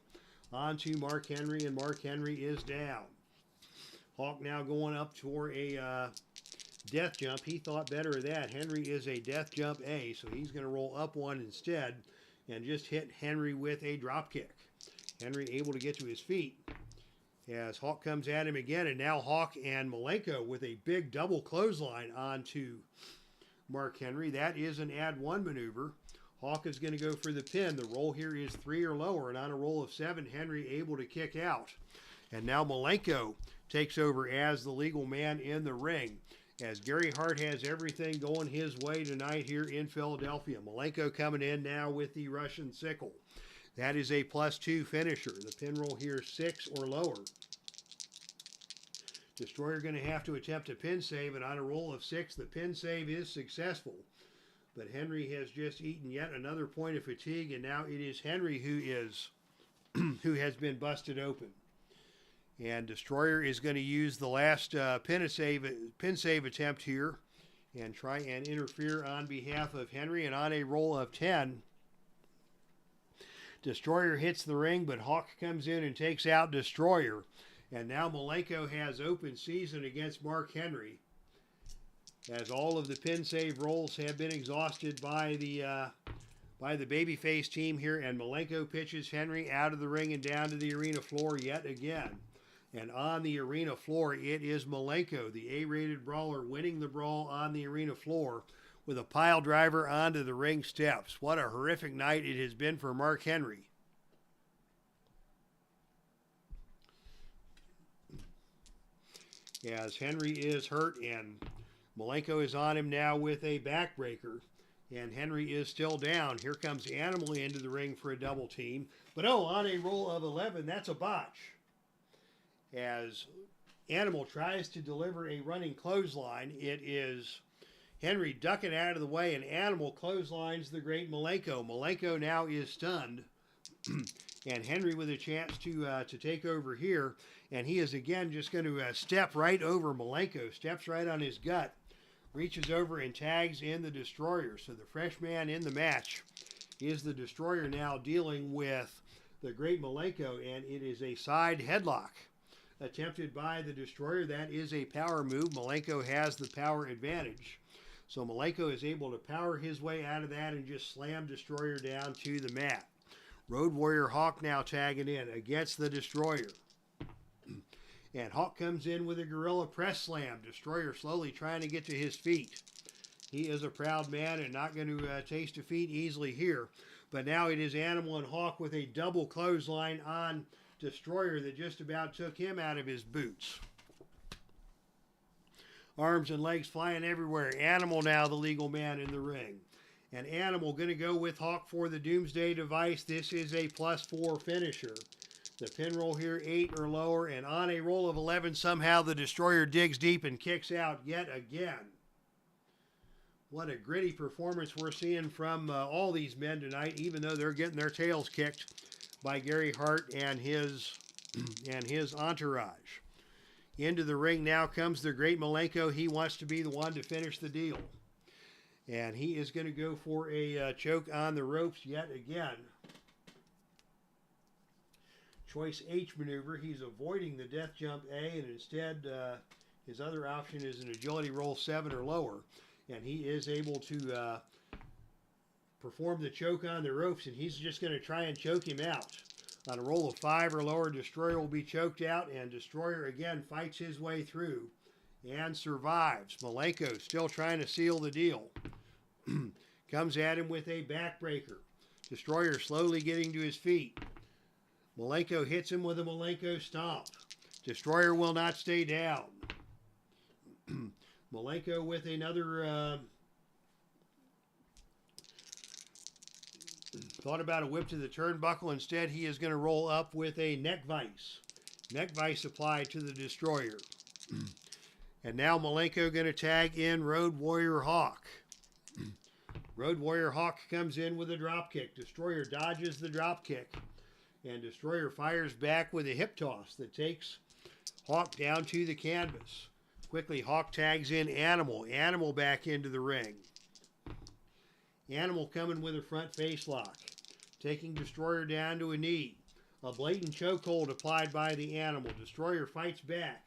onto Mark Henry, and Mark Henry is down. Hawk now going up for a death jump. He thought better of that. Henry is a death jump A, so he's going to roll up one instead and just hit Henry with a drop kick. Henry able to get to his feet as Hawk comes at him again, and now Hawk and Malenko with a big double clothesline onto Mark Henry. That is an add 1 maneuver. Hawk is going to go for the pin. The roll here is 3 or lower, and on a roll of 7, Henry able to kick out. And now Malenko takes over as the legal man in the ring, as Gary Hart has everything going his way tonight here in Philadelphia. Malenko coming in now with the Russian sickle. That is a +2 finisher. The pin roll here 6 or lower. Destroyer going to have to attempt a pin save, and on a roll of 6, the pin save is successful. But Henry has just eaten yet another point of fatigue, and now it is Henry who has been busted open. And Destroyer is going to use the last pin save attempt here and try and interfere on behalf of Henry. And on a roll of 10, Destroyer hits the ring, but Hawk comes in and takes out Destroyer. And now Malenko has open season against Mark Henry, as all of the pin save rolls have been exhausted by the babyface team here. And Malenko pitches Henry out of the ring and down to the arena floor yet again. And on the arena floor, it is Malenko, the A-rated brawler, winning the brawl on the arena floor with a pile driver onto the ring steps. What a horrific night it has been for Mark Henry. As Henry is hurt, and Malenko is on him now with a backbreaker, and Henry is still down. Here comes Animal into the ring for a double team. But on a roll of 11, that's a botch, as Animal tries to deliver a running clothesline. It is Henry ducking out of the way, and Animal clotheslines the great Malenko. Malenko now is stunned, and Henry with a chance to take over here, and he is again just going to step right over Malenko, steps right on his gut, reaches over and tags in the Destroyer. So the fresh man in the match is the Destroyer, now dealing with the great Malenko, and it is a side headlock attempted by the Destroyer. That is a power move. Malenko has the power advantage. So Malenko is able to power his way out of that and just slam Destroyer down to the mat. Road Warrior Hawk now tagging in against the Destroyer. And Hawk comes in with a gorilla press slam. Destroyer slowly trying to get to his feet. He is a proud man and not going to taste defeat easily here. But now it is Animal and Hawk with a double clothesline on Destroyer that just about took him out of his boots. Arms and legs flying everywhere. Animal now the legal man in the ring. And Animal going to go with Hawk for the Doomsday Device. This is a +4 finisher. The pin roll here 8 or lower, and on a roll of 11, somehow the Destroyer digs deep and kicks out yet again. What a gritty performance we're seeing from all these men tonight, even though they're getting their tails kicked by Gary Hart and his entourage. Into the ring now comes the great Malenko. He wants to be the one to finish the deal. And he is going to go for a choke on the ropes yet again. Choice H maneuver. He's avoiding the death jump A, and instead his other option is an agility roll 7 or lower. And he is able to perform the choke on the ropes, and he's just going to try and choke him out. On a roll of 5 or lower, Destroyer will be choked out, and Destroyer again fights his way through and survives. Malenko still trying to seal the deal. Comes at him with a backbreaker. Destroyer slowly getting to his feet. Malenko hits him with a Malenko stomp. Destroyer will not stay down. Malenko with another thought about a whip to the turnbuckle. Instead, he is going to roll up with a neck vice. Neck vice applied to the Destroyer. And now Malenko going to tag in Road Warrior Hawk. Road Warrior Hawk comes in with a drop kick. Destroyer dodges the drop kick. And Destroyer fires back with a hip toss that takes Hawk down to the canvas. Quickly, Hawk tags in Animal. Animal back into the ring. Animal coming with a front face lock. Taking Destroyer down to a knee. A blatant chokehold applied by the Animal. Destroyer fights back.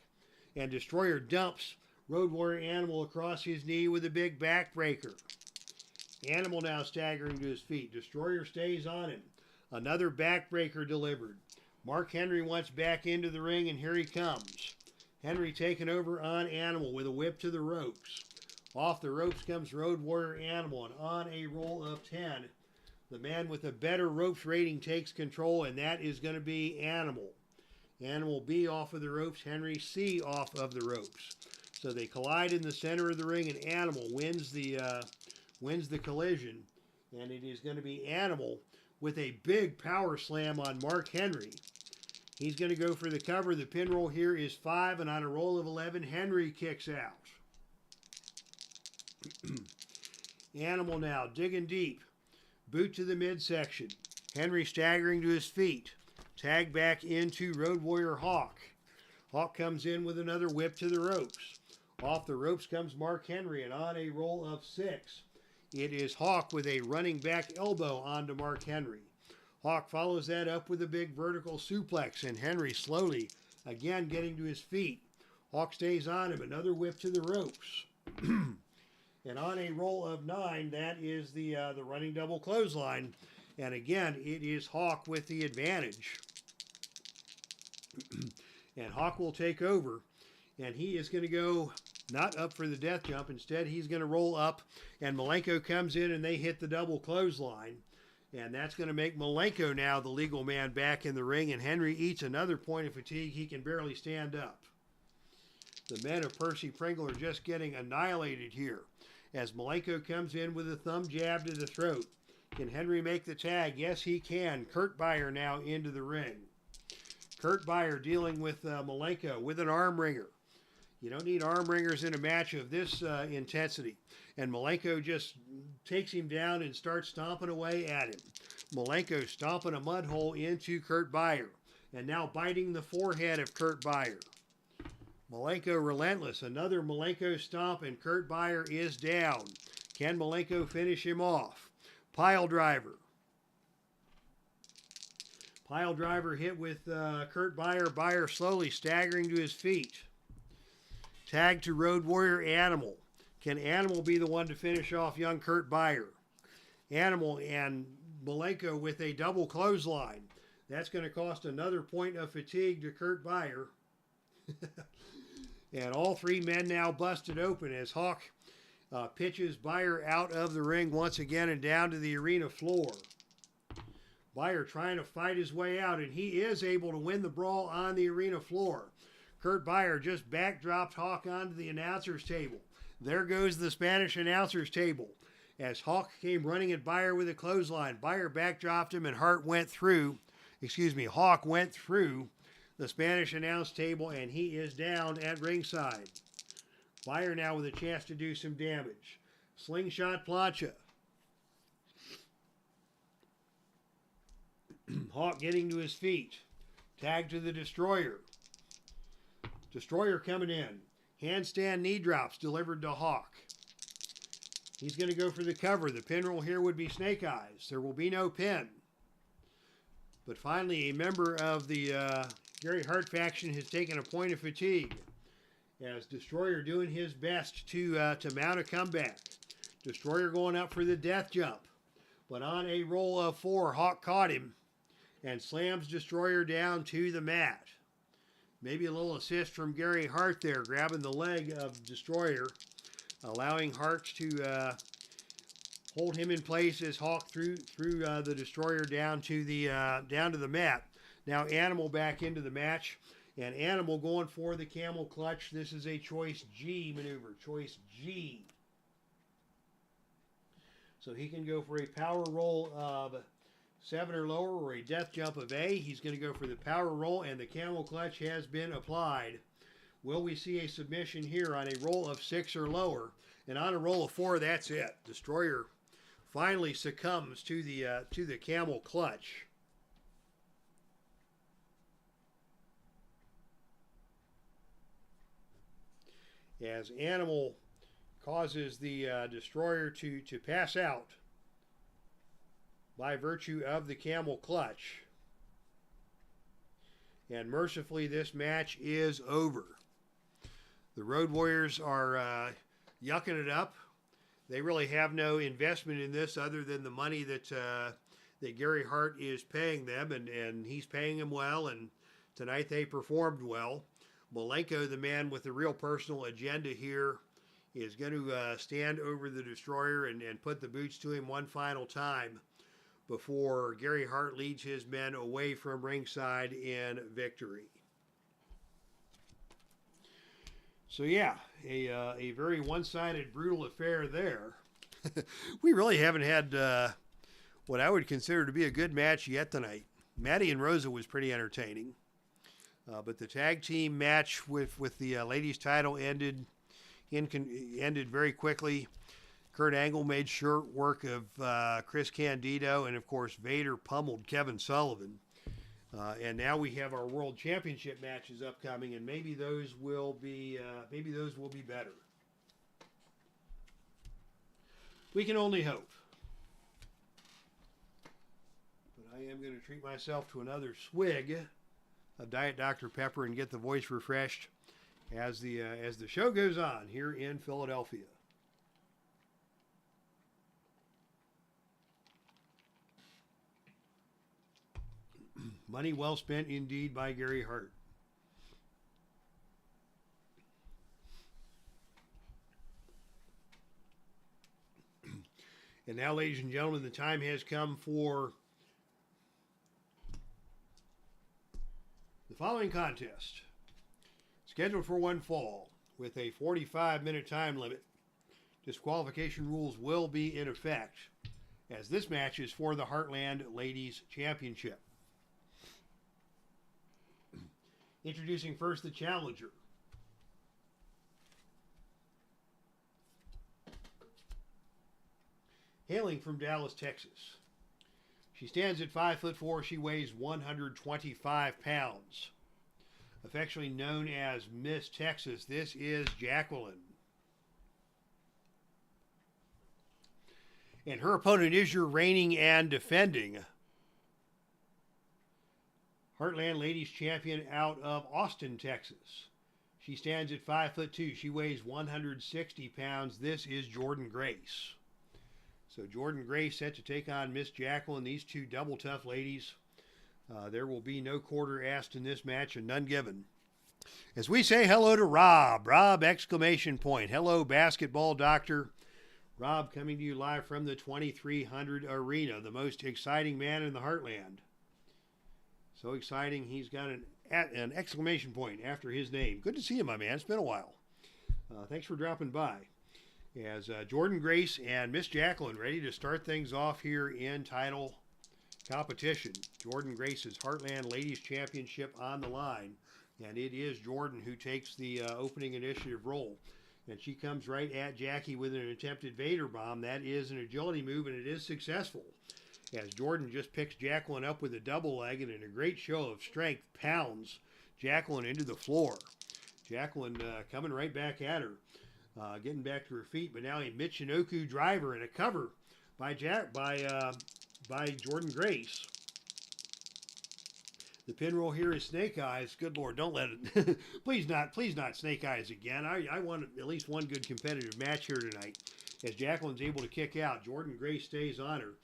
And Destroyer dumps Road Warrior Animal across his knee with a big backbreaker. Animal now staggering to his feet. Destroyer stays on him. Another backbreaker delivered. Mark Henry wants back into the ring, and here he comes. Henry taking over on Animal with a whip to the ropes. Off the ropes comes Road Warrior Animal, and on a roll of 10, The man with a better ropes rating takes control, and that is going to be Animal. Animal B off of the ropes, Henry C off of the ropes. So they collide in the center of the ring, and Animal wins the collision. And it is going to be Animal with a big power slam on Mark Henry. He's going to go for the cover. The pin roll here is 5, and on a roll of 11, Henry kicks out. Animal now digging deep. Boot to the midsection. Henry staggering to his feet. Tag back into Road Warrior Hawk. Hawk comes in with another whip to the ropes. Off the ropes comes Mark Henry, and on a roll of 6, it is Hawk with a running back elbow onto Mark Henry. Hawk follows that up with a big vertical suplex, and Henry slowly, again, getting to his feet. Hawk stays on him, another whip to the ropes. And on a roll of 9, that is the running double clothesline. And again, it is Hawk with the advantage. And Hawk will take over. And he is going to go not up for the death jump. Instead, he's going to roll up. And Malenko comes in and they hit the double clothesline. And that's going to make Malenko now the legal man back in the ring. And Henry eats another point of fatigue. He can barely stand up. The men of Percy Pringle are just getting annihilated here. As Malenko comes in with a thumb jab to the throat. Can Henry make the tag? Yes, he can. Kurt Beyer now into the ring. Kurt Beyer dealing with Malenko with an arm wringer. You don't need arm wringers in a match of this intensity. And Malenko just takes him down and starts stomping away at him. Malenko stomping a mud hole into Kurt Beyer. And now biting the forehead of Kurt Beyer. Malenko relentless. Another Malenko stomp, and Kurt Beyer is down. Can Malenko finish him off? Pile driver. Pile driver hit with Kurt Beyer. Beyer slowly staggering to his feet. Tag to Road Warrior Animal. Can Animal be the one to finish off young Kurt Beyer? Animal and Malenko with a double clothesline. That's going to cost another point of fatigue to Kurt Beyer. And all 3 men now busted open as Hawk pitches Beyer out of the ring once again and down to the arena floor. Beyer trying to fight his way out, and he is able to win the brawl on the arena floor. Kurt Beyer just backdropped Hawk onto the announcer's table. There goes the Spanish announcer's table. As Hawk came running at Beyer with a clothesline, Beyer backdropped him and Hawk went through the Spanish announce table, and he is down at ringside. Beyer now with a chance to do some damage. Slingshot plancha. Hawk getting to his feet. Tag to the Destroyer. Destroyer coming in. Handstand knee drops delivered to Hawk. He's going to go for the cover. The pin roll here would be Snake Eyes. There will be no pin. But finally, a member of the Gary Hart faction has taken a point of fatigue. As Destroyer doing his best to mount a comeback. Destroyer going up for the death jump. But on a roll of 4, Hawk caught him and slams Destroyer down to the mat. Maybe a little assist from Gary Hart there, grabbing the leg of Destroyer, allowing Hart to hold him in place as Hawk threw the Destroyer down to the mat. Now Animal back into the match, and Animal going for the camel clutch. This is a choice G maneuver, choice G. So he can go for a power roll of 7 or lower, or a death jump of A. He's going to go for the power roll, and the camel clutch has been applied. Will we see a submission here on a roll of 6 or lower? And on a roll of 4, that's it. Destroyer finally succumbs to the camel clutch. As Animal causes the Destroyer to pass out by virtue of the camel clutch. And mercifully, this match is over. The Road Warriors are yucking it up. They really have no investment in this other than the money that Gary Hart is paying them, and he's paying them well, and tonight they performed well. Malenko, the man with the real personal agenda here, is going to stand over the Destroyer and put the boots to him one final time before Gary Hart leads his men away from ringside in victory. So yeah, a very one-sided, brutal affair there. We really haven't had what I would consider to be a good match yet tonight. Madi and Rosa was pretty entertaining. But the tag team match with the ladies' title ended very quickly. Kurt Angle made short work of Chris Candido, and of course Vader pummeled Kevin Sullivan. And now we have our World Championship matches upcoming, and maybe those will be better. We can only hope. But I am going to treat myself to another swig of Diet Dr. Pepper and get the voice refreshed as the show goes on here in Philadelphia. Money well spent indeed by Gary Hart. And now, ladies and gentlemen, the time has come for the following contest. Scheduled for one fall with a 45-minute time limit. Disqualification rules will be in effect, as this match is for the Heartland Ladies Championship. Introducing first the challenger. Hailing from Dallas, Texas. She stands at 5'4". She weighs 125 pounds. Affectionately known as Miss Texas, this is Jacqueline. And her opponent is your reigning and defending Heartland Ladies Champion out of Austin, Texas. She stands at 5'2". She weighs 160 pounds. This is Jordynne Grace. So Jordynne Grace set to take on Miss Jacqueline. These two double tough ladies. There will be no quarter asked in this match and none given. As we say hello to Rob. Rob, exclamation point. Hello, basketball doctor. Rob coming to you live from the 2300 Arena, the most exciting man in the Heartland. So exciting, he's got an exclamation point after his name. Good to see you, my man. It's been a while. Thanks for dropping by. As Jordynne Grace and Miss Jacqueline ready to start things off here in title competition. Jordynne Grace's Heartland Ladies Championship on the line. And it is Jordynne who takes the opening initiative role. And she comes right at Jackie with an attempted Vader bomb. That is an agility move, and it is successful. As Jordynne just picks Jacqueline up with a double leg and in a great show of strength pounds Jacqueline into the floor. Jacqueline coming right back at her, getting back to her feet, but now a Michinoku driver and a cover by Jordynne Grace. The pinroll here is Snake Eyes. Good Lord, don't let it. please not Snake Eyes again. I want at least one good competitive match here tonight. As Jacqueline's able to kick out, Jordynne Grace stays on her.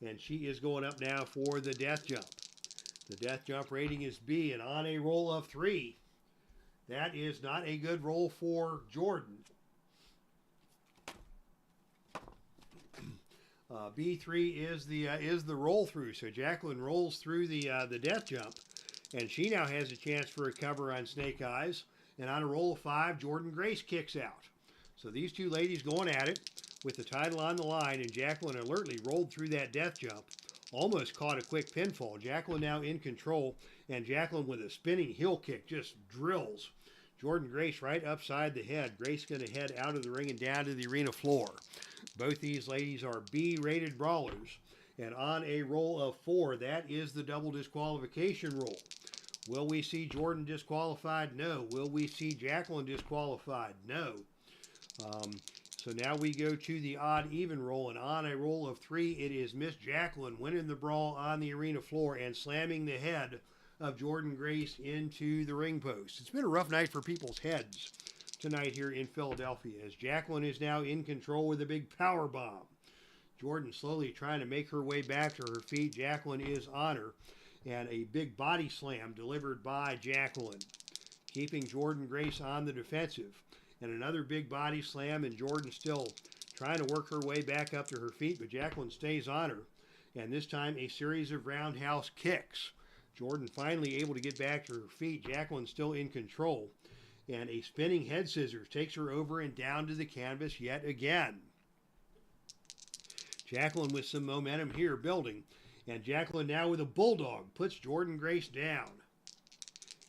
And she is going up now for the death jump. The death jump rating is B, and on a roll of 3. That is not a good roll for Jordynne. B3 is the roll through. So Jacqueline rolls through the death jump, and she now has a chance for a cover on Snake Eyes. And on a roll of 5, Jordynne Grace kicks out. So these two ladies going at it with the title on the line, and Jacqueline alertly rolled through that death jump. Almost caught a quick pinfall. Jacqueline now in control, and Jacqueline with a spinning heel kick just drills Jordynne Grace right upside the head. Grace going to head out of the ring and down to the arena floor. Both these ladies are B-rated brawlers, and on a roll of 4, that is the double disqualification roll. Will we see Jordynne disqualified? No. Will we see Jacqueline disqualified? No. So now we go to the odd-even roll, and on a roll of 3, it is Miss Jacqueline winning the brawl on the arena floor and slamming the head of Jordynne Grace into the ring post. It's been a rough night for people's heads tonight here in Philadelphia, as Jacqueline is now in control with a big power bomb. Jordynne slowly trying to make her way back to her feet. Jacqueline is on her, and a big body slam delivered by Jacqueline, keeping Jordynne Grace on the defensive. And another big body slam, and Jordynne still trying to work her way back up to her feet, but Jacqueline stays on her. and this time a series of roundhouse kicks. Jordynne finally able to get back to her feet. Jacqueline still in control. And a spinning head scissors takes her over and down to the canvas yet again. Jacqueline with some momentum here building. And Jacqueline now with a bulldog puts Jordynne Grace down.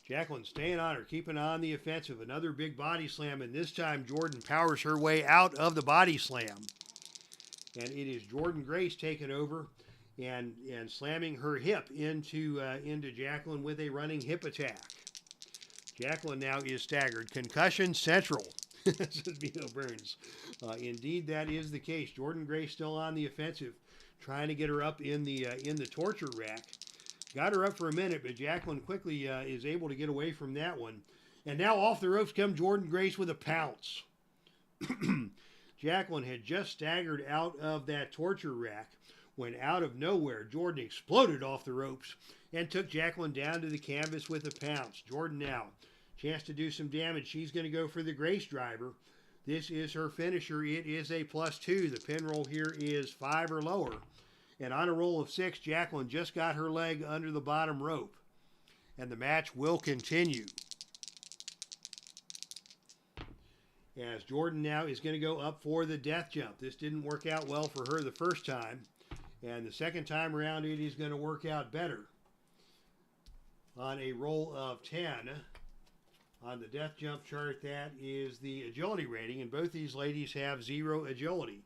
Jacqueline staying on her, keeping on the offensive. Another big body slam, and this time Jordynne powers her way out of the body slam. And it is Jordynne Grace taking over and slamming her hip into Jacqueline with a running hip attack. Jacqueline now is staggered. Concussion central, says Vito Burns. Indeed, that is the case. Jordynne Grace still on the offensive, trying to get her up in the torture rack. Got her up for a minute, but Jacqueline quickly is able to get away from that one. And now off the ropes comes Jordynne Grace with a pounce. Jacqueline had just staggered out of that torture rack when out of nowhere, Jordynne exploded off the ropes and took Jacqueline down to the canvas with a pounce. Jordynne now, chance to do some damage. She's going to go for the Grace driver. This is her finisher. It is a +2. The pin roll here is 5 or lower. And on a roll of 6, Jacqueline just got her leg under the bottom rope. And the match will continue. As Jordynne now is going to go up for the death jump. This didn't work out well for her the first time. And the second time around, it is going to work out better. On a roll of 10, on the death jump chart, that is the agility rating. And both these ladies have 0 agility.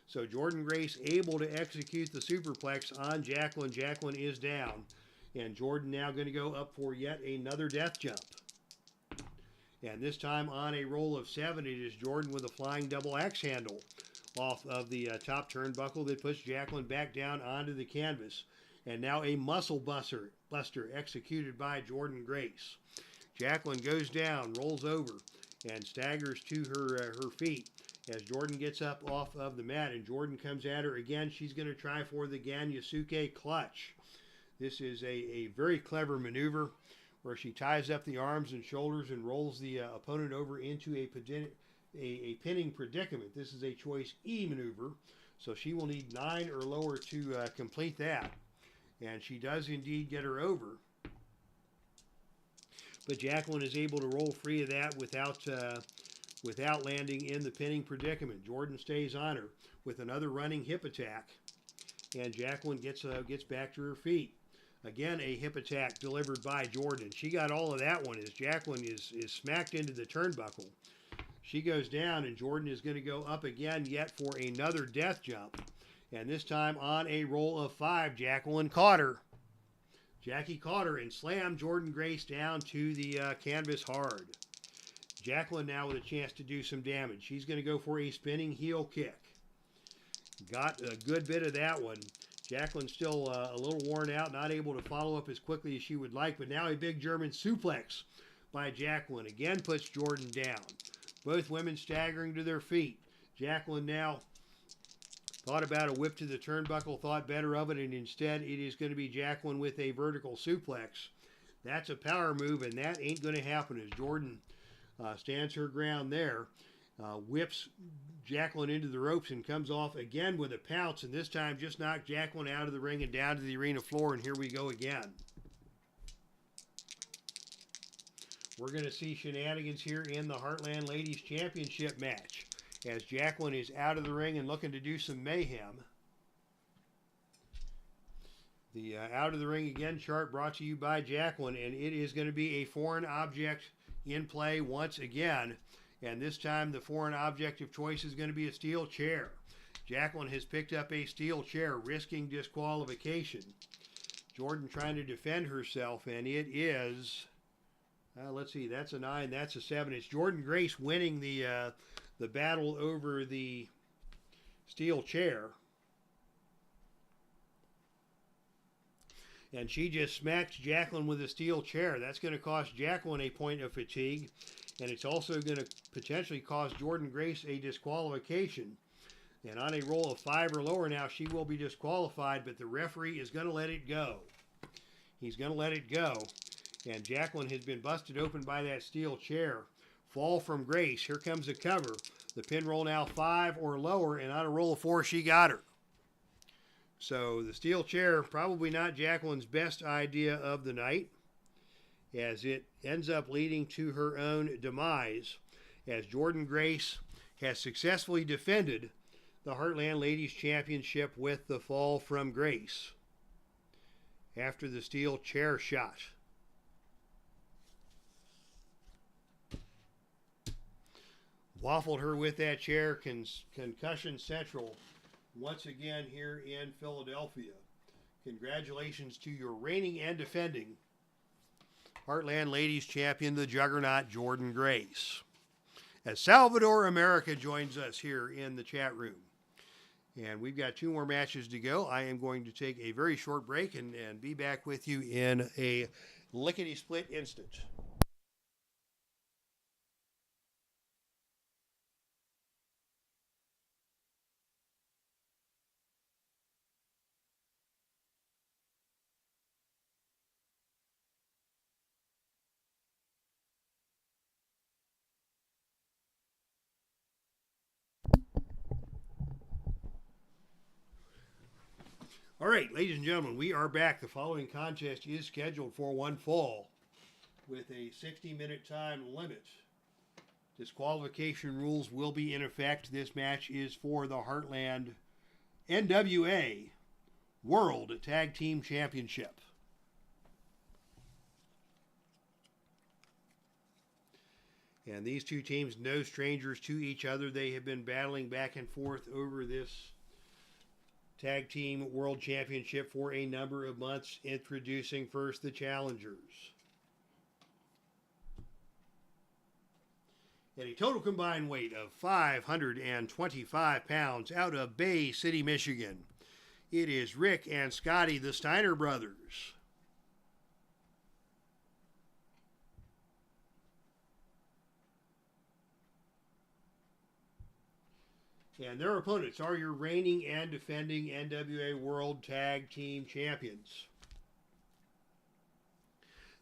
So Jordynne Grace able to execute the superplex on Jacqueline. Jacqueline is down. And Jordynne now going to go up for yet another death jump. And this time on a roll of 7, it is Jordynne with a flying double axe handle off of the top turnbuckle that puts Jacqueline back down onto the canvas. And now a muscle buster executed by Jordynne Grace. Jacqueline goes down, rolls over, and staggers to her feet as Jordynne gets up off of the mat. And Jordynne comes at her again. She's going to try for the Ganyasuke clutch. This is a very clever maneuver where she ties up the arms and shoulders and rolls the opponent over into a pinning predicament. This is a choice E maneuver, so she will need 9 or lower to complete that. And she does indeed get her over. But Jacqueline is able to roll free of that without landing in the pinning predicament. Jordynne stays on her with another running hip attack. And Jacqueline gets back to her feet. Again, a hip attack delivered by Jordynne. She got all of that one as Jacqueline is smacked into the turnbuckle. She goes down, and Jordynne is going to go up again yet for another death jump. And this time on a roll of 5, Jacqueline caught her. Jackie caught her and slammed Jordynne Grace down to the canvas hard. Jacqueline now with a chance to do some damage. She's going to go for a spinning heel kick. Got a good bit of that one. Jacqueline still a little worn out, not able to follow up as quickly as she would like, but now a big German suplex by Jacqueline. Again puts Jordynne down. Both women staggering to their feet. Jacqueline now thought about a whip to the turnbuckle, thought better of it, and instead it is going to be Jacqueline with a vertical suplex. That's a power move, and that ain't going to happen as Jordynne stands her ground there. Whips Jacqueline into the ropes and comes off again with a pounce, and this time just knocked Jacqueline out of the ring and down to the arena floor, and here we go again. We're going to see shenanigans here in the Heartland Ladies Championship match as Jacqueline is out of the ring and looking to do some mayhem. The out of the ring again chart brought to you by Jacqueline, and it is going to be a foreign object in play once again. And this time the foreign object of choice is going to be a steel chair. Jacqueline has picked up a steel chair, risking disqualification. Jordynne trying to defend herself, and it is, let's see, that's a 9, that's a 7. It's Jordynne Grace winning the battle over the steel chair. And she just smacked Jacqueline with a steel chair. That's going to cost Jacqueline a point of fatigue. And it's also going to potentially cost Jordynne Grace a disqualification. And on a roll of 5 or lower now, she will be disqualified, but the referee is going to let it go. He's going to let it go. And Jacqueline has been busted open by that steel chair. Fall from Grace. Here comes the cover. The pin roll now 5 or lower, and on a roll of 4, she got her. So the steel chair, probably not Jacqueline's best idea of the night, as it ends up leading to her own demise, as Jordynne Grace has successfully defended the Heartland Ladies Championship with the fall from Grace after the steel chair shot. Waffled her with that chair, concussion central once again here in Philadelphia. Congratulations to your reigning and defending Heartland Ladies Champion, the Juggernaut, Jordynne Grace. As Salvador America joins us here in the chat room. And we've got 2 more matches to go. I am going to take a very short break and be back with you in a lickety-split instant. All right, ladies and gentlemen, we are back. The following contest is scheduled for one fall with a 60-minute time limit. Disqualification rules will be in effect. This match is for the Heartland NWA World Tag Team Championship. And these two teams, no strangers to each other. They have been battling back and forth over this Tag Team World Championship for a number of months. Introducing first the challengers. At a total combined weight of 525 pounds out of Bay City, Michigan, it is Rick and Scotty, the Steiner brothers. And their opponents are your reigning and defending NWA World Tag Team Champions.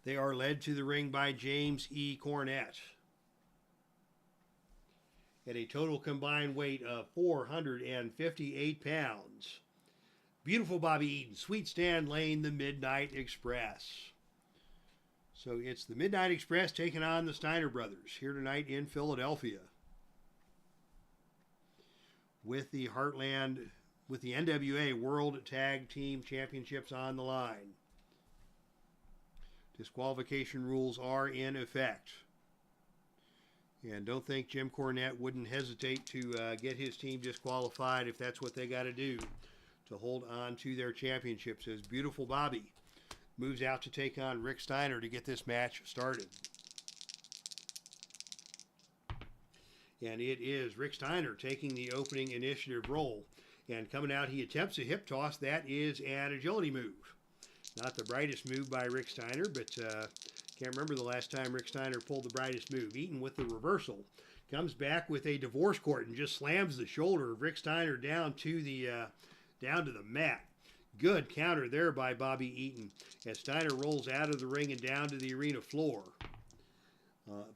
They are led to the ring by James E. Cornette. At a total combined weight of 458 pounds, beautiful Bobby Eaton, Sweet Stan Lane, the Midnight Express. So it's the Midnight Express taking on the Steiner brothers here tonight in Philadelphia, with the NWA World Tag Team Championships on the line. Disqualification rules are in effect. And don't think Jim Cornette wouldn't hesitate to get his team disqualified if that's what they got to do to hold on to their championships, as beautiful Bobby moves out to take on Rick Steiner to get this match started. And it is Rick Steiner taking the opening initiative role. And coming out, he attempts a hip toss. That is an agility move. Not the brightest move by Rick Steiner, but can't remember the last time Rick Steiner pulled the brightest move. Eaton with the reversal. Comes back with a divorce court and just slams the shoulder of Rick Steiner down to the mat. Good counter there by Bobby Eaton as Steiner rolls out of the ring and down to the arena floor.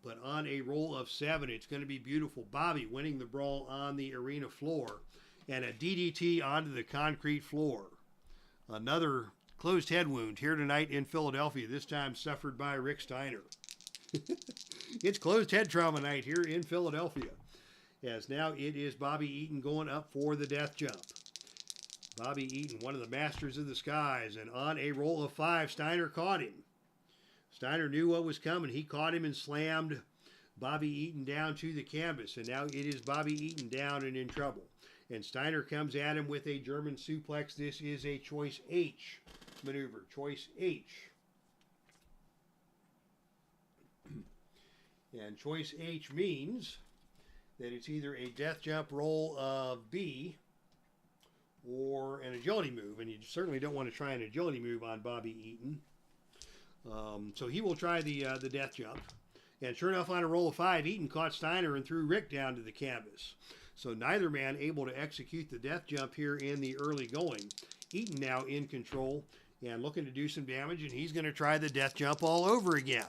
But on a roll of 7, it's going to be beautiful. Bobby winning the brawl on the arena floor. And a DDT onto the concrete floor. Another closed head wound here tonight in Philadelphia, this time suffered by Rick Steiner. It's closed head trauma night here in Philadelphia, as now it is Bobby Eaton going up for the death jump. Bobby Eaton, one of the masters of the skies, and on a roll of 5, Steiner caught him. Steiner knew what was coming. He caught him and slammed Bobby Eaton down to the canvas. And now it is Bobby Eaton down and in trouble. And Steiner comes at him with a German suplex. This is a choice H maneuver. Choice H. And choice H means that it's either a death jump roll of B or an agility move. And you certainly don't want to try an agility move on Bobby Eaton. So he will try the death jump. And sure enough, on a roll of 5, Eaton caught Steiner and threw Rick down to the canvas. So neither man able to execute the death jump here in the early going. Eaton now in control and looking to do some damage, and he's going to try the death jump all over again.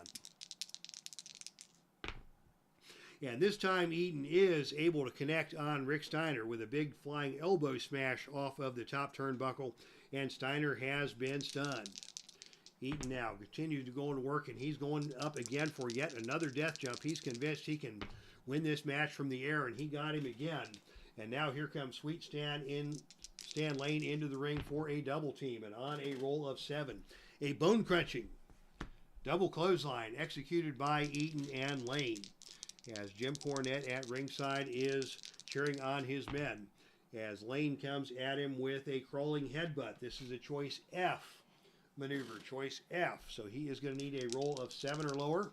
And this time Eaton is able to connect on Rick Steiner with a big flying elbow smash off of the top turnbuckle, and Steiner has been stunned. Eaton now continues to go to work, and he's going up again for yet another death jump. He's convinced he can win this match from the air, and he got him again. And now here comes Sweet Stan Lane into the ring for a double team, and on a roll of 7. A bone-crunching double clothesline executed by Eaton and Lane, as Jim Cornette at ringside is cheering on his men, as Lane comes at him with a crawling headbutt. This is a choice F maneuver, choice F. So he is going to need a roll of 7 or lower,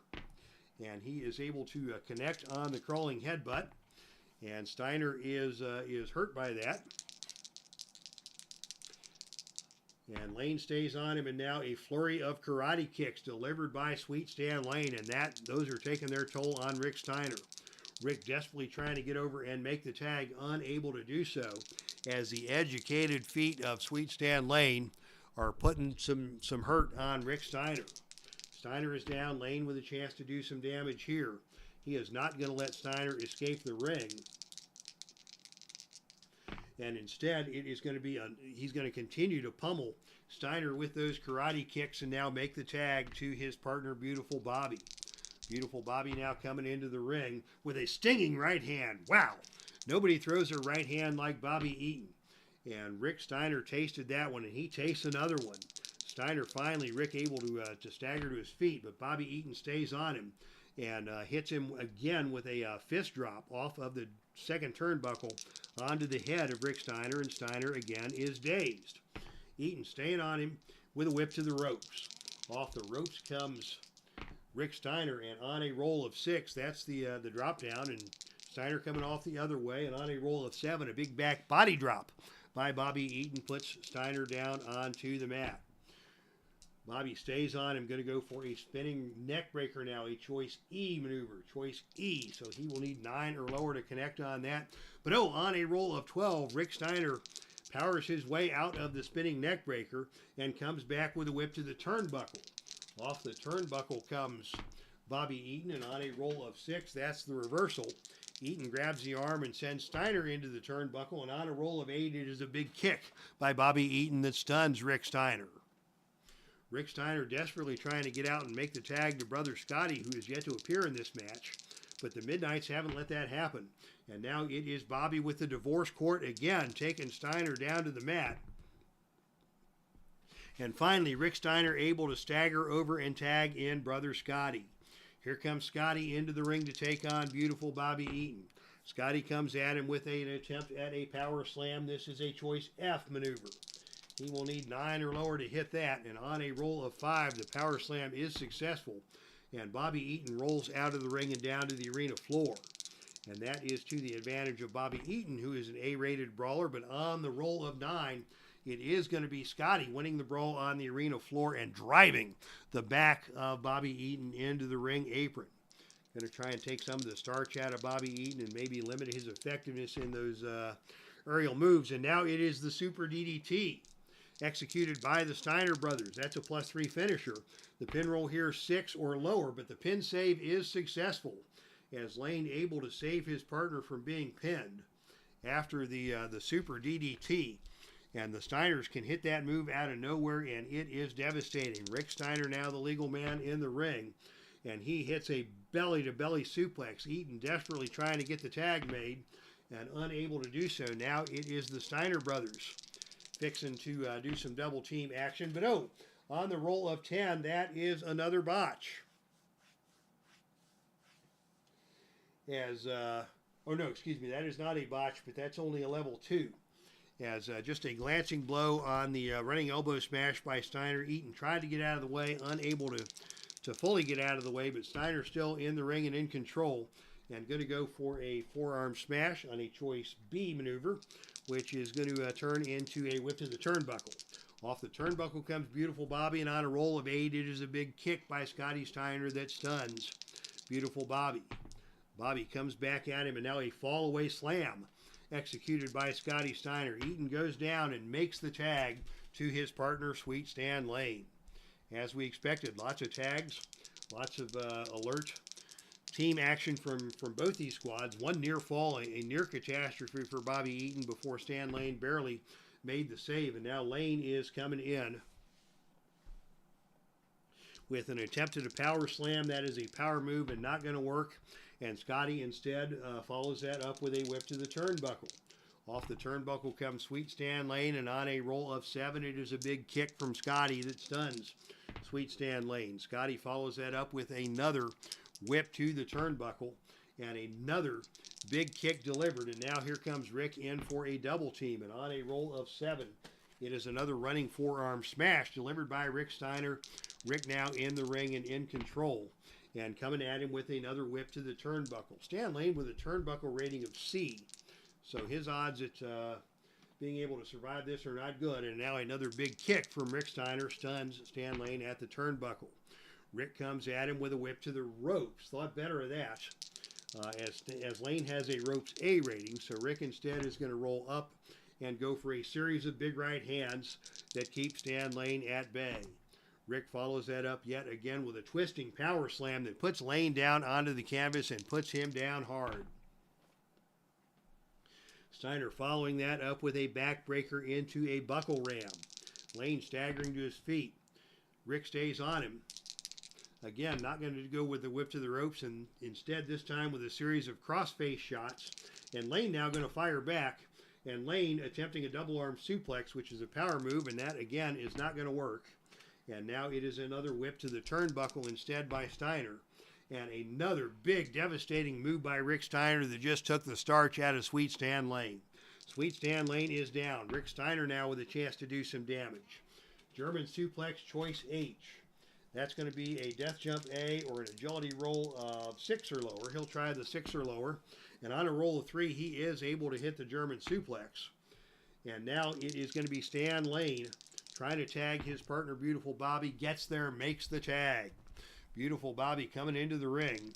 and he is able to connect on the crawling headbutt, and Steiner is hurt by that. And Lane stays on him, and now a flurry of karate kicks delivered by Sweet Stan Lane, and those are taking their toll on Rick Steiner. Rick desperately trying to get over and make the tag, unable to do so, as the educated feet of Sweet Stan Lane are putting some hurt on Rick Steiner. Steiner is down, Lane with a chance to do some damage here. He is not going to let Steiner escape the ring. And instead, it is going to be he's going to continue to pummel Steiner with those karate kicks, and now make the tag to his partner, Beautiful Bobby. Beautiful Bobby now coming into the ring with a stinging right hand. Wow! Nobody throws a right hand like Bobby Eaton. And Rick Steiner tasted that one, and he tastes another one. Steiner finally, Rick able to stagger to his feet, but Bobby Eaton stays on him and hits him again with a fist drop off of the second turnbuckle onto the head of Rick Steiner, and Steiner again is dazed. Eaton staying on him with a whip to the ropes. Off the ropes comes Rick Steiner, and on a roll of 6, that's the drop down, and Steiner coming off the other way, and on a roll of 7, a big back body drop by Bobby Eaton puts Steiner down onto the mat. Bobby stays on him, going to go for a spinning neck breaker now, a choice E maneuver, choice E. So he will need 9 or lower to connect on that. But on a roll of 12, Rick Steiner powers his way out of the spinning neck breaker and comes back with a whip to the turnbuckle. Off the turnbuckle comes Bobby Eaton, and on a roll of 6, that's the reversal. Eaton grabs the arm and sends Steiner into the turnbuckle, and on a roll of 8, it is a big kick by Bobby Eaton that stuns Rick Steiner. Rick Steiner desperately trying to get out and make the tag to Brother Scotty, who is yet to appear in this match, but the Midnights haven't let that happen. And now it is Bobby with the divorce court again, taking Steiner down to the mat. And finally, Rick Steiner able to stagger over and tag in Brother Scotty. Here comes Scotty into the ring to take on Beautiful Bobby Eaton. Scotty comes at him with an attempt at a power slam. This is a choice F maneuver. He will need 9 or lower to hit that, and on a roll of 5, the power slam is successful, and Bobby Eaton rolls out of the ring and down to the arena floor. And that is to the advantage of Bobby Eaton, who is an A-rated brawler, but on the roll of 9, it is going to be Scotty winning the brawl on the arena floor and driving the back of Bobby Eaton into the ring apron. Going to try and take some of the starch out of Bobby Eaton and maybe limit his effectiveness in those aerial moves. And now it is the Super DDT, executed by the Steiner brothers. That's a +3 finisher. The pin roll here 6 or lower, but the pin save is successful, as Lane able to save his partner from being pinned after the Super DDT. And the Steiners can hit that move out of nowhere, and it is devastating. Rick Steiner now the legal man in the ring, and he hits a belly-to-belly suplex. Eaton desperately trying to get the tag made and unable to do so. Now it is the Steiner brothers fixing to do some double team action. But on the roll of 10, that is another botch. That is not a botch, but that's only a level 2. As just a glancing blow on the running elbow smash by Steiner. Eaton tried to get out of the way, unable to fully get out of the way, but Steiner still in the ring and in control, and going to go for a forearm smash on a choice B maneuver, which is going to turn into a whip to the turnbuckle. Off the turnbuckle comes Beautiful Bobby, and on a roll of 8, it is a big kick by Scotty Steiner that stuns Beautiful Bobby. Bobby comes back at him, and now a fall-away slam executed by Scotty Steiner. Eaton goes down and makes the tag to his partner, Sweet Stan Lane. As we expected, lots of tags, lots of alert team action from both these squads. One near fall, a near catastrophe for Bobby Eaton before Stan Lane barely made the save. And now Lane is coming in with an attempt at a power slam. That is a power move and not going to work. And Scotty instead follows that up with a whip to the turnbuckle. Off the turnbuckle comes Sweet Stan Lane, and on a roll of 7, it is a big kick from Scotty that stuns Sweet Stan Lane. Scotty follows that up with another whip to the turnbuckle and another big kick delivered. And now here comes Rick in for a double team, and on a roll of 7, it is another running forearm smash delivered by Rick Steiner. Rick now in the ring and in control, and coming at him with another whip to the turnbuckle. Stan Lane with a turnbuckle rating of C. So his odds at being able to survive this are not good. And now another big kick from Rick Steiner stuns Stan Lane at the turnbuckle. Rick comes at him with a whip to the ropes. Thought better of that. As Lane has a ropes A rating, so Rick instead is going to roll up and go for a series of big right hands that keep Stan Lane at bay. Rick follows that up yet again with a twisting power slam that puts Lane down onto the canvas and puts him down hard. Steiner following that up with a backbreaker into a buckle ram. Lane staggering to his feet. Rick stays on him. Again, not going to go with the whip to the ropes, and instead this time with a series of crossface shots. And Lane now going to fire back. And Lane attempting a double arm suplex, which is a power move, and that again is not going to work. And now it is another whip to the turnbuckle instead by Steiner. And another big, devastating move by Rick Steiner that just took the starch out of Sweet Stan Lane. Sweet Stan Lane is down. Rick Steiner now with a chance to do some damage. German suplex choice H. That's going to be a death jump A or an agility roll of 6 or lower. He'll try the 6 or lower. And on a roll of 3, he is able to hit the German suplex. And now it is going to be Stan Lane trying to tag his partner, Beautiful Bobby. Gets there, makes the tag. Beautiful Bobby coming into the ring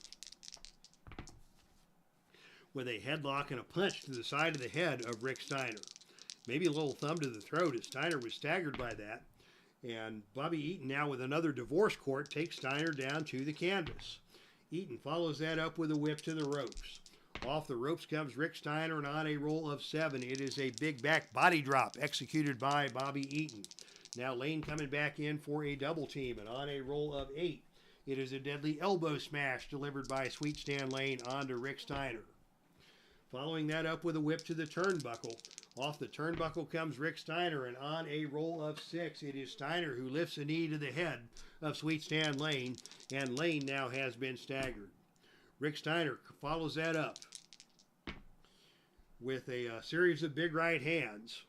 with a headlock and a punch to the side of the head of Rick Steiner. Maybe a little thumb to the throat as Steiner was staggered by that. And Bobby Eaton now with another divorce court takes Steiner down to the canvas. Eaton follows that up with a whip to the ropes. Off the ropes comes Rick Steiner, and on a roll of 7, it is a big back body drop executed by Bobby Eaton. Now Lane coming back in for a double team, and on a roll of 8, it is a deadly elbow smash delivered by Sweet Stan Lane onto Rick Steiner. Following that up with a whip to the turnbuckle. Off the turnbuckle comes Rick Steiner, and on a roll of 6, it is Steiner who lifts a knee to the head of Sweet Stan Lane, and Lane now has been staggered. Rick Steiner follows that up with a series of big right hands,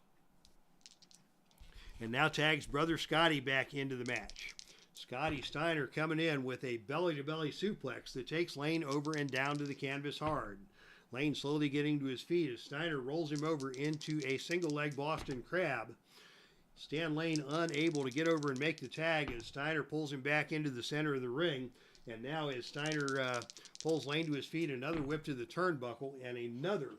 and now tags brother Scotty back into the match. Scotty Steiner coming in with a belly-to-belly suplex that takes Lane over and down to the canvas hard. Lane slowly getting to his feet as Steiner rolls him over into a single-leg Boston Crab. Stan Lane unable to get over and make the tag as Steiner pulls him back into the center of the ring. And now as Steiner pulls Lane to his feet, another whip to the turnbuckle and another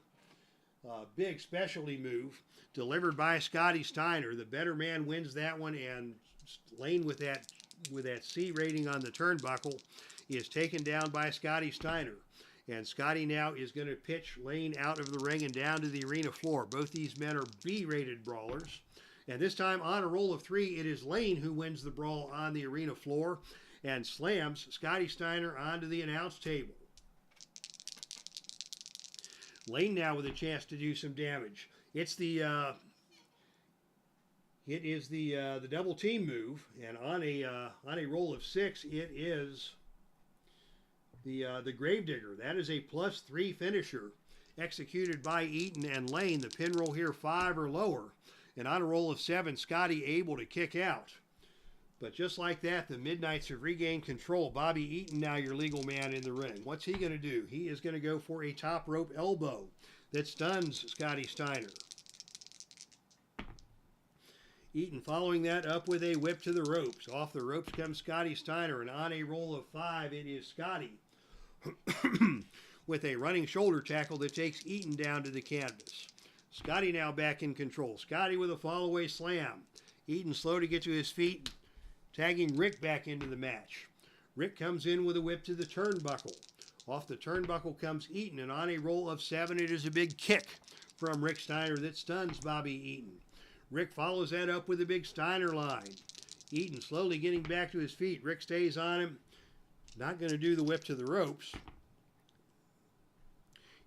big specialty move delivered by Scotty Steiner. The better man wins that one, and Lane with that C rating on the turnbuckle is taken down by Scotty Steiner. And Scotty now is going to pitch Lane out of the ring and down to the arena floor. Both these men are B-rated brawlers. And this time on a roll of 3, it is Lane who wins the brawl on the arena floor and slams Scotty Steiner onto the announce table. Lane now with a chance to do some damage. It is the double team move, and on a roll of 6, it is the Gravedigger. That is a +3 finisher executed by Eaton and Lane. The pin roll here 5 or lower, and on a roll of 7, Scotty able to kick out. But just like that, the Midnights have regained control. Bobby Eaton now your legal man in the ring. What's he going to do? He is going to go for a top rope elbow that stuns Scotty Steiner. Eaton following that up with a whip to the ropes. Off the ropes comes Scotty Steiner, and on a roll of 5, it is Scotty with a running shoulder tackle that takes Eaton down to the canvas. Scotty now back in control. Scotty with a fall-away slam. Eaton slow to get to his feet, tagging Rick back into the match. Rick comes in with a whip to the turnbuckle. Off the turnbuckle comes Eaton, and on a roll of 7, it is a big kick from Rick Steiner that stuns Bobby Eaton. Rick follows that up with a big Steiner line. Eaton slowly getting back to his feet. Rick stays on him. Not going to do the whip to the ropes.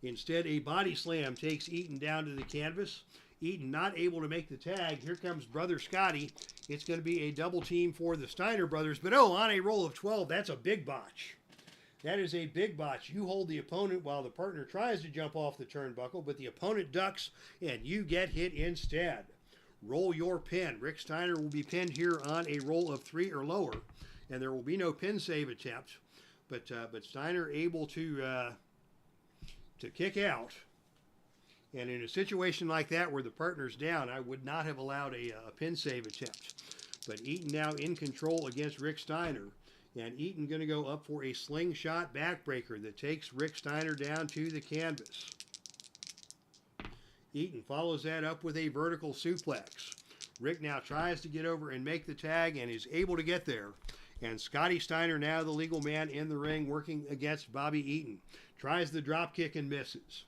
Instead, a body slam takes Eaton down to the canvas. Eaton not able to make the tag. Here comes Brother Scotty. It's going to be a double team for the Steiner brothers. But oh, on a roll of 12, that's a big botch. That is a big botch. You hold the opponent while the partner tries to jump off the turnbuckle, but the opponent ducks and you get hit instead. Roll your pin. Rick Steiner will be pinned here on a roll of 3 or lower, and there will be no pin save attempt. But Steiner able to kick out. And in a situation like that where the partner's down, I would not have allowed a pin save attempt. But Eaton now in control against Rick Steiner. And Eaton going to go up for a slingshot backbreaker that takes Rick Steiner down to the canvas. Eaton follows that up with a vertical suplex. Rick now tries to get over and make the tag and is able to get there. And Scotty Steiner, now the legal man in the ring, working against Bobby Eaton. Tries the drop kick and misses.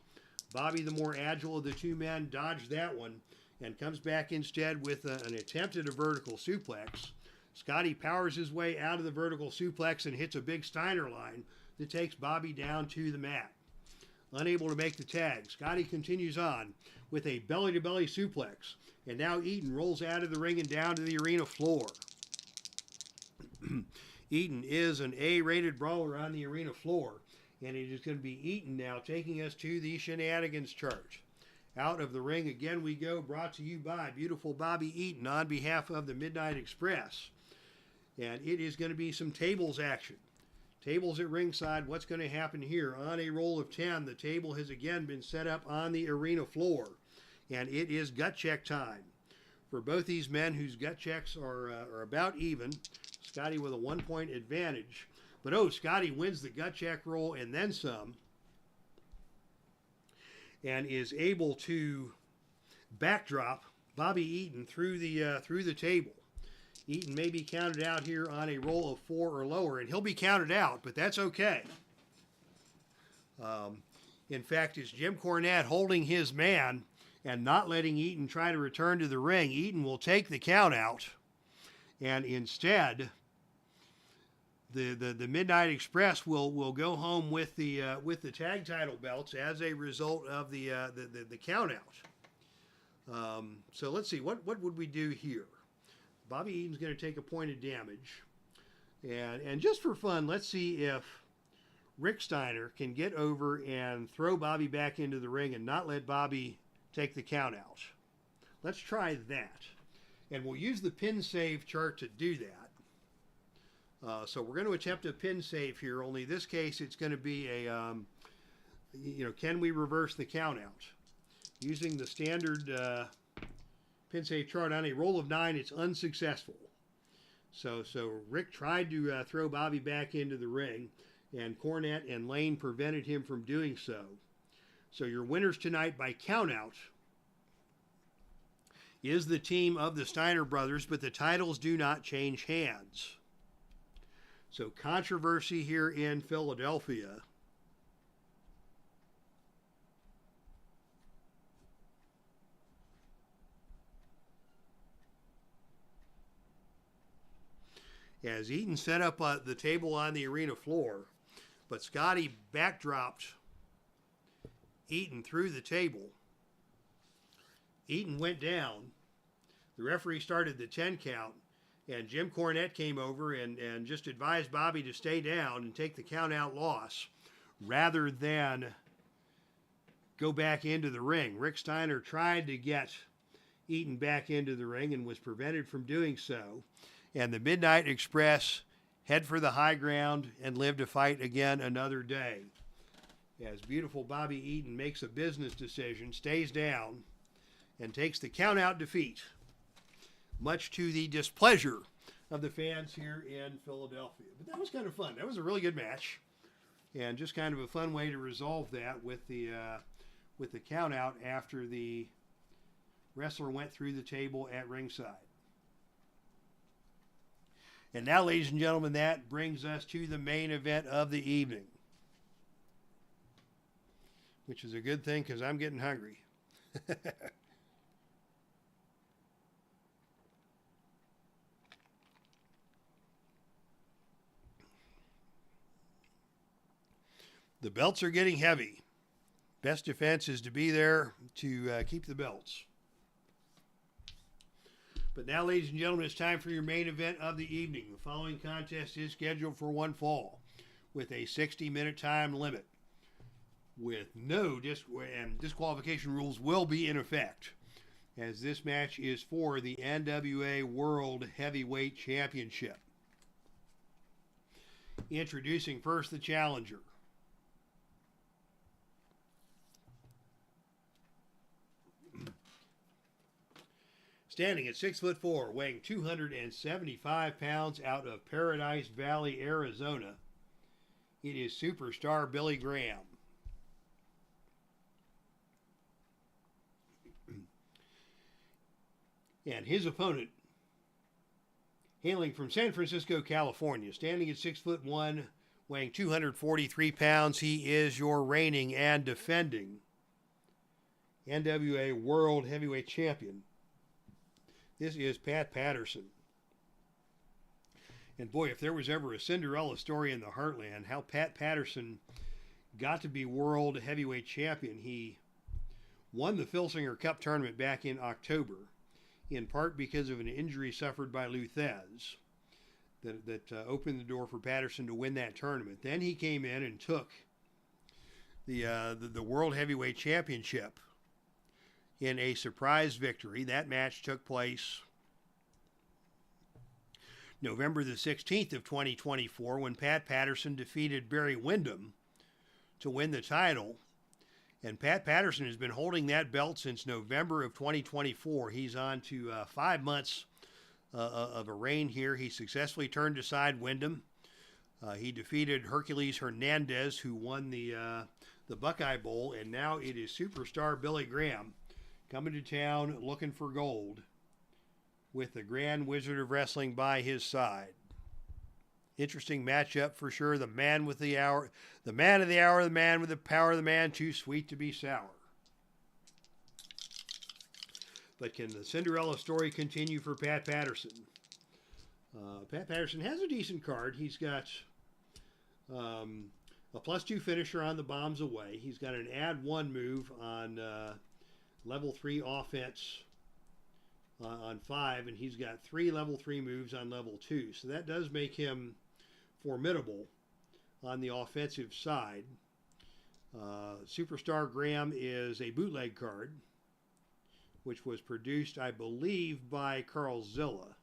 Bobby, the more agile of the two men, dodged that one and comes back instead with an attempt at a vertical suplex. Scotty powers his way out of the vertical suplex and hits a big Steiner line that takes Bobby down to the mat. Unable to make the tag, Scotty continues on with a belly-to-belly suplex. And now Eaton rolls out of the ring and down to the arena floor. Eaton is an A-rated brawler on the arena floor. And it is going to be Eaton now taking us to the shenanigans chart. Out of the ring again we go, brought to you by beautiful Bobby Eaton on behalf of the Midnight Express. And it is going to be some tables action. Tables at ringside. What's going to happen here? On a roll of 10, the table has again been set up on the arena floor. And it is gut check time. For both these men whose gut checks are about even. Scotty with a 1-point advantage. But oh, Scotty wins the gut check roll and then some. And is able to backdrop Bobby Eaton through the table. Eaton may be counted out here on a roll of 4 or lower, and he'll be counted out, but that's okay. In fact, it's Jim Cornette holding his man and not letting Eaton try to return to the ring. Eaton will take the count out, and instead, the Midnight Express will go home with the tag title belts as a result of the count out. So let's see, what would we do here? Bobby Eaton's going to take a point of damage. And just for fun, let's see if Rick Steiner can get over and throw Bobby back into the ring and not let Bobby take the count out. Let's try that. And we'll use the pin save chart to do that. So we're going to attempt a pin save here, only this case it's going to be a, can we reverse the count out? Using the standard pin save chart on a roll of 9, it's unsuccessful. So Rick tried to throw Bobby back into the ring, and Cornette and Lane prevented him from doing so. So your winners tonight by count out is the team of the Steiner brothers, but the titles do not change hands. So controversy here in Philadelphia. As Eaton set up the table on the arena floor, but Scotty backdropped Eaton through the table. Eaton went down. The referee started the 10 count. And Jim Cornette came over and just advised Bobby to stay down and take the count-out loss rather than go back into the ring. Rick Steiner tried to get Eaton back into the ring and was prevented from doing so. And the Midnight Express head for the high ground and live to fight again another day. As beautiful Bobby Eaton makes a business decision, stays down, and takes the count-out defeat, much to the displeasure of the fans here in Philadelphia. But that was kind of fun. That was a really good match, and just kind of a fun way to resolve that with the count out after the wrestler went through the table at ringside. And now, ladies and gentlemen, that brings us to the main event of the evening. which is a good thing because I'm getting hungry. The belts are getting heavy. Best defense is to be there to keep the belts. But now, ladies and gentlemen, it's time for your main event of the evening. The following contest is scheduled for one fall with a 60-minute time limit with no disqualification rules will be in effect, as this match is for the NWA World Heavyweight Championship. Introducing first the challenger. Standing at 6'4", weighing 275 pounds, out of Paradise Valley, Arizona, it is superstar Billy Graham. And his opponent, hailing from San Francisco, California, standing at 6'1", weighing 243 pounds, he is your reigning and defending NWA World Heavyweight Champion. This is Pat Patterson. And boy, if there was ever a Cinderella story in the Heartland, how Pat Patterson got to be World Heavyweight Champion. He won the Filsinger Cup tournament back in October, in part because of an injury suffered by Luthez that opened the door for Patterson to win that tournament. Then he came in and took the World Heavyweight Championship in a surprise victory. That match took place November the 16th of 2024 when Pat Patterson defeated Barry Windham to win the title. And Pat Patterson has been holding that belt since November of 2024. He's on to 5 months of a reign here. He successfully turned aside Windham. He defeated Hercules Hernandez, who won the Buckeye Bowl, and now it is superstar Billy Graham coming to town looking for gold with the Grand Wizard of Wrestling by his side. Interesting matchup for sure. The man with the hour, the man of the hour, the man with the power of the man, too sweet to be sour. But can the Cinderella story continue for Pat Patterson? Pat Patterson has a decent card. He's got a +2 finisher on the bombs away. He's got an add 1 move on level 3 offense on 5, and he's got 3 level 3 moves on level 2. So that does make him formidable on the offensive side. Superstar Graham is a bootleg card, which was produced, I believe, by Carl Zilla,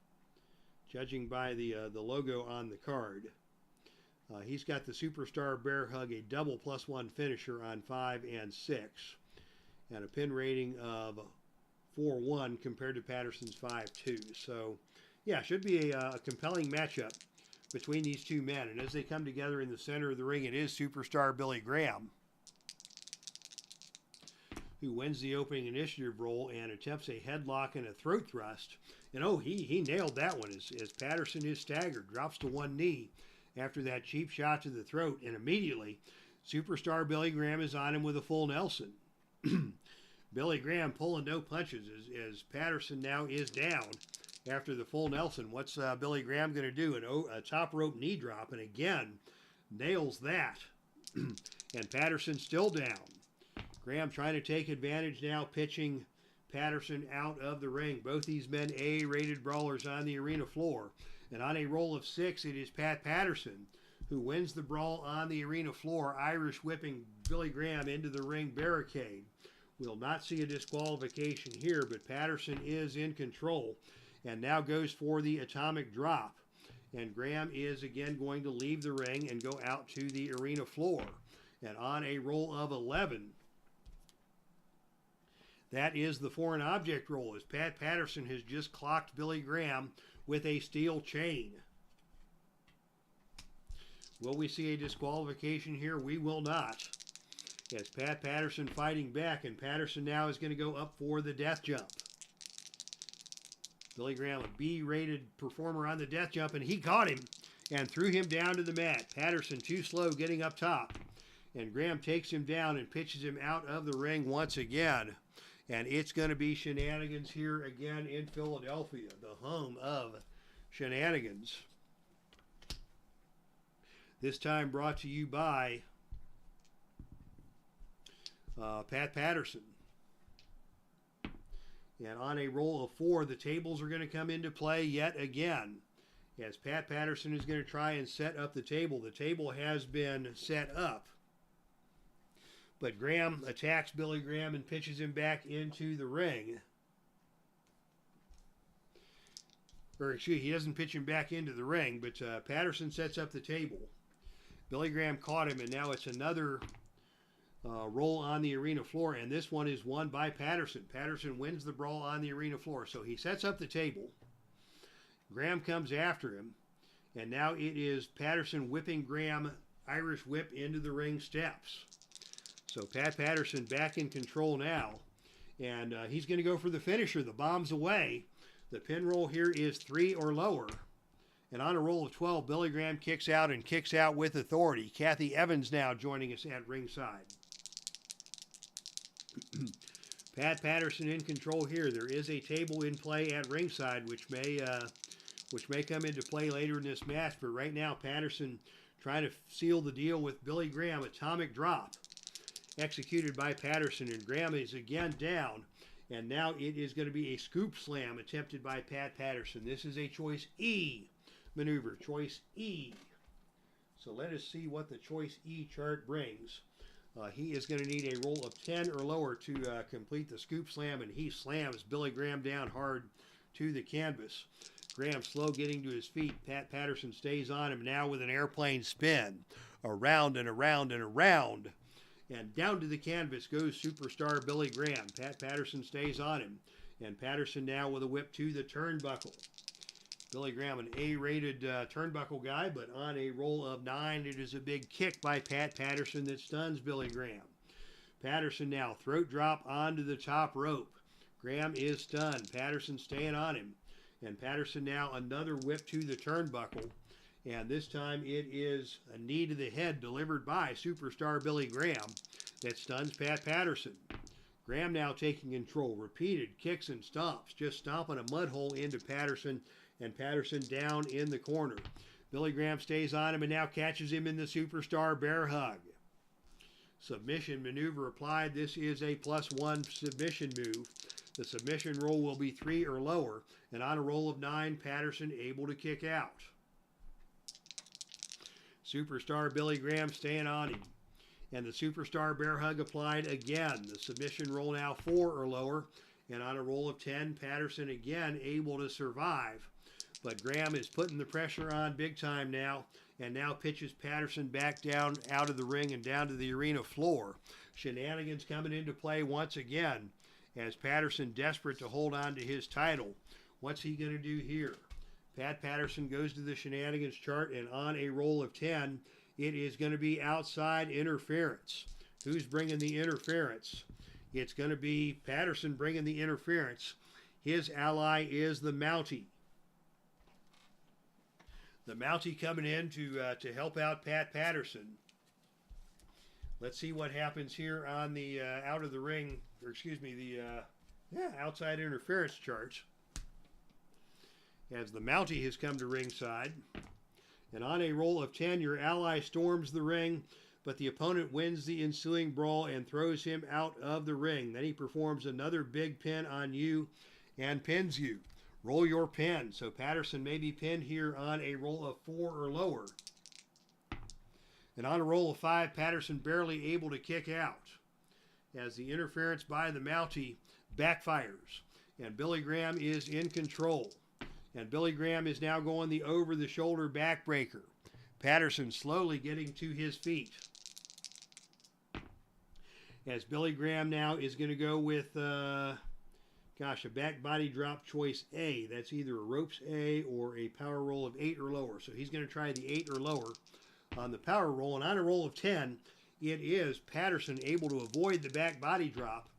judging by the logo on the card. He's got the Superstar Bear Hug, a double +1 finisher on 5 and 6, and a pin rating of 4-1 compared to Patterson's 5-2. So, yeah, should be a compelling matchup between these two men. And as they come together in the center of the ring, it is superstar Billy Graham who wins the opening initiative role and attempts a headlock and a throat thrust. And oh, he nailed that one as Patterson is staggered, drops to one knee after that cheap shot to the throat, and immediately superstar Billy Graham is on him with a full Nelson. Billy Graham pulling no punches as Patterson now is down after the full Nelson. What's Billy Graham going to do? A top rope knee drop, and again nails that. And Patterson still down. Graham trying to take advantage now, pitching Patterson out of the ring. Both these men A-rated brawlers on the arena floor. And on a roll of 6, it is Pat Patterson who wins the brawl on the arena floor, Irish whipping Billy Graham into the ring barricade. We'll not see a disqualification here, but Patterson is in control and now goes for the atomic drop. And Graham is again going to leave the ring and go out to the arena floor. And on a roll of 11, that is the foreign object roll, as Pat Patterson has just clocked Billy Graham with a steel chain. Will we see a disqualification here? We will not. As Pat Patterson fighting back, and Patterson now is going to go up for the death jump. Billy Graham, a B-rated performer on the death jump, and he caught him and threw him down to the mat. Patterson too slow getting up top. And Graham takes him down and pitches him out of the ring once again. And it's going to be shenanigans here again in Philadelphia, the home of shenanigans. This time brought to you by Pat Patterson. And on a roll of 4, the tables are going to come into play yet again. As Pat Patterson is going to try and set up the table. The table has been set up. But Graham attacks Billy Graham and pitches him back into the ring. Or excuse me, he doesn't pitch him back into the ring, but Patterson sets up the table. Billy Graham caught him, and now it's another roll on the arena floor, and this one is won by Patterson. Patterson wins the brawl on the arena floor. So he sets up the table. Graham comes after him, and now it is Patterson whipping Graham Irish whip into the ring steps. So Pat Patterson back in control now, and he's going to go for the finisher. The bomb's away. The pin roll here is 3 or lower. And on a roll of 12, Billy Graham kicks out and kicks out with authority. Kathy Evans now joining us at ringside. Pat Patterson in control here. There is a table in play at ringside, which may come into play later in this match. But right now, Patterson trying to seal the deal with Billy Graham. Atomic drop executed by Patterson, and Graham is again down. And now it is going to be a scoop slam attempted by Pat Patterson. This is a choice E maneuver, choice E. So let us see what the choice E chart brings. He is going to need a roll of 10 or lower to complete the scoop slam, and he slams Billy Graham down hard to the canvas. Graham slow getting to his feet. Pat Patterson stays on him now with an airplane spin. Around and around and around. And down to the canvas goes superstar Billy Graham. Pat Patterson stays on him. And Patterson now with a whip to the turnbuckle. Billy Graham, an A-rated turnbuckle guy, but on a roll of 9, it is a big kick by Pat Patterson that stuns Billy Graham. Patterson now throat drop onto the top rope. Graham is stunned. Patterson staying on him. And Patterson now another whip to the turnbuckle. And this time it is a knee to the head delivered by superstar Billy Graham that stuns Pat Patterson. Graham now taking control. Repeated kicks and stomps. Just stomping a mud hole into Patterson, and Patterson down in the corner. Billy Graham stays on him and now catches him in the superstar bear hug. Submission maneuver applied. This is a +1 submission move. The submission roll will be 3 or lower, and on a roll of 9, Patterson able to kick out. Superstar Billy Graham staying on him. And the superstar bear hug applied again. The submission roll now 4 or lower, and on a roll of 10, Patterson again able to survive. But Graham is putting the pressure on big time now, and now pitches Patterson back down out of the ring and down to the arena floor. Shenanigans coming into play once again as Patterson desperate to hold on to his title. What's he going to do here? Pat Patterson goes to the shenanigans chart, and on a roll of 10, it is going to be outside interference. Who's bringing the interference? It's going to be Patterson bringing the interference. His ally is the Mountie. The Mountie coming in to help out Pat Patterson. Let's see what happens here on the out of the ring, or excuse me, the outside interference charts. As the Mountie has come to ringside. And on a roll of 10, your ally storms the ring, but the opponent wins the ensuing brawl and throws him out of the ring. Then he performs another big pin on you and pins you. Roll your pin. So Patterson may be pinned here on a roll of 4 or lower. And on a roll of 5, Patterson barely able to kick out as the interference by the Mountie backfires. And Billy Graham is in control. And Billy Graham is now going the over-the-shoulder backbreaker. Patterson slowly getting to his feet. As Billy Graham now is going to go with, a back body drop choice A. That's either a ropes A or a power roll of 8 or lower. So he's going to try the 8 or lower on the power roll. And on a roll of 10, it is Patterson able to avoid the back body drop.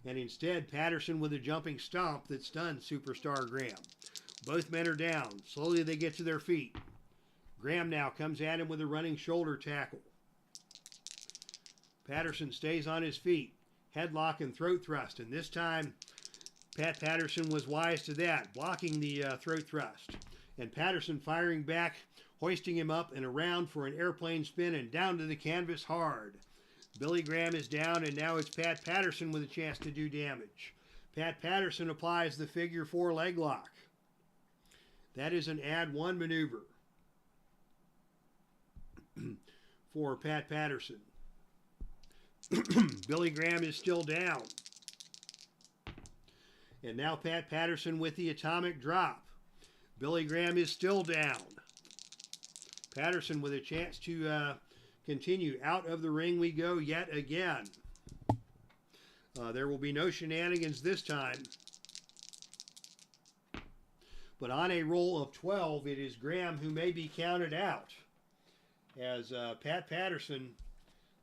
And instead, Patterson with a jumping stomp that stuns superstar Graham. Both men are down. Slowly they get to their feet. Graham now comes at him with a running shoulder tackle. Patterson stays on his feet. Headlock and throat thrust. And this time, Pat Patterson was wise to that, blocking the throat thrust. And Patterson firing back, hoisting him up and around for an airplane spin and down to the canvas hard. Billy Graham is down, and now it's Pat Patterson with a chance to do damage. Pat Patterson applies the figure 4 leg lock. That is an add 1 maneuver for Pat Patterson. Billy Graham is still down. And now Pat Patterson with the atomic drop. Billy Graham is still down. Patterson with a chance to continue. Out of the ring we go yet again. There will be no shenanigans this time. But on a roll of 12, it is Graham who may be counted out. As Pat Patterson,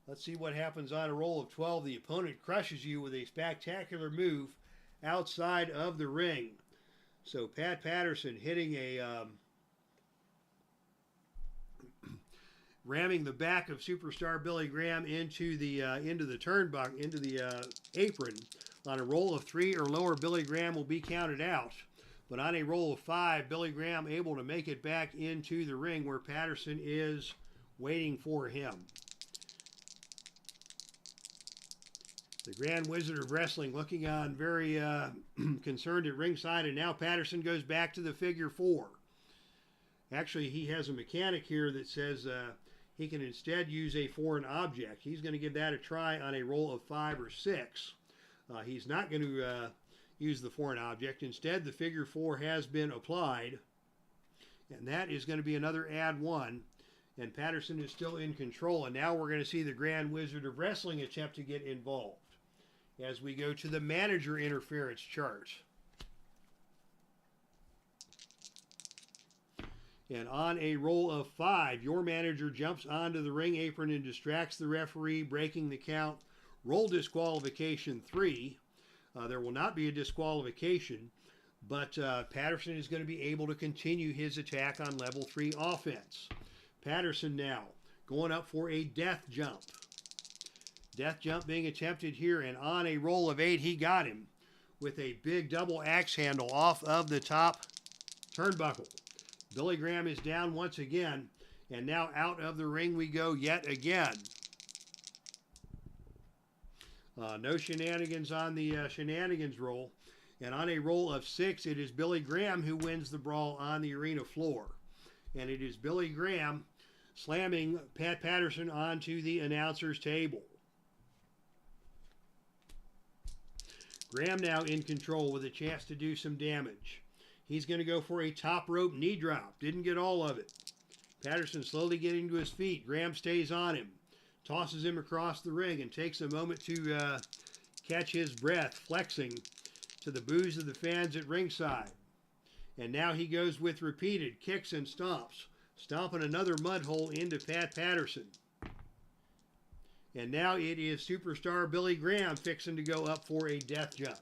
let's see what happens on a roll of 12. The opponent crushes you with a spectacular move outside of the ring. So Pat Patterson hitting a ramming the back of superstar Billy Graham into the turnbuckle, into the apron. On a roll of 3 or lower, Billy Graham will be counted out. But on a roll of 5, Billy Graham able to make it back into the ring where Patterson is waiting for him. The Grand Wizard of Wrestling looking on very concerned at ringside, and now Patterson goes back to the figure 4. Actually, he has a mechanic here that says he can instead use a foreign object. He's going to give that a try on a roll of 5 or 6. He's not going to use the foreign object. Instead, the figure 4 has been applied, and that is going to be another add 1. And Patterson is still in control, and now we're going to see the Grand Wizard of Wrestling attempt to get involved as we go to the manager interference chart. And on a roll of 5, your manager jumps onto the ring apron and distracts the referee, breaking the count. Roll disqualification 3. There will not be a disqualification, but Patterson is going to be able to continue his attack on level 3 offense. Patterson now going up for a death jump. Death jump being attempted here, and on a roll of 8, he got him with a big double axe handle off of the top turnbuckle. Billy Graham is down once again, and now out of the ring we go yet again. No shenanigans on the shenanigans roll. And on a roll of 6, it is Billy Graham who wins the brawl on the arena floor. And it is Billy Graham slamming Pat Patterson onto the announcer's table. Graham now in control with a chance to do some damage. He's going to go for a top rope knee drop. Didn't get all of it. Patterson slowly getting to his feet. Graham stays on him. Tosses him across the ring and takes a moment to catch his breath, flexing to the boos of the fans at ringside. And now he goes with repeated kicks and stomps, stomping another mud hole into Pat Patterson. And now it is superstar Billy Graham fixing to go up for a death jump.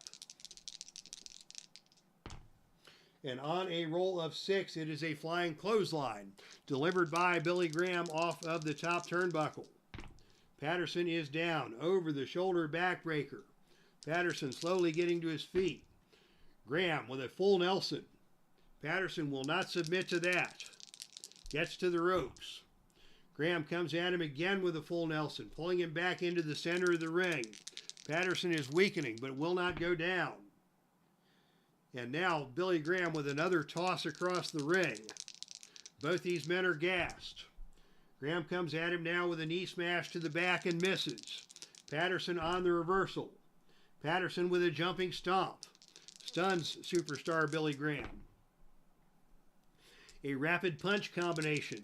And on a roll of 6, it is a flying clothesline delivered by Billy Graham off of the top turnbuckle. Patterson is down over the shoulder backbreaker. Patterson slowly getting to his feet. Graham with a full Nelson. Patterson will not submit to that. Gets to the ropes. Graham comes at him again with a full Nelson, pulling him back into the center of the ring. Patterson is weakening, but will not go down. And now Billy Graham with another toss across the ring. Both these men are gassed. Graham comes at him now with a knee smash to the back and misses. Patterson on the reversal. Patterson with a jumping stomp. Stuns superstar Billy Graham. A rapid punch combination.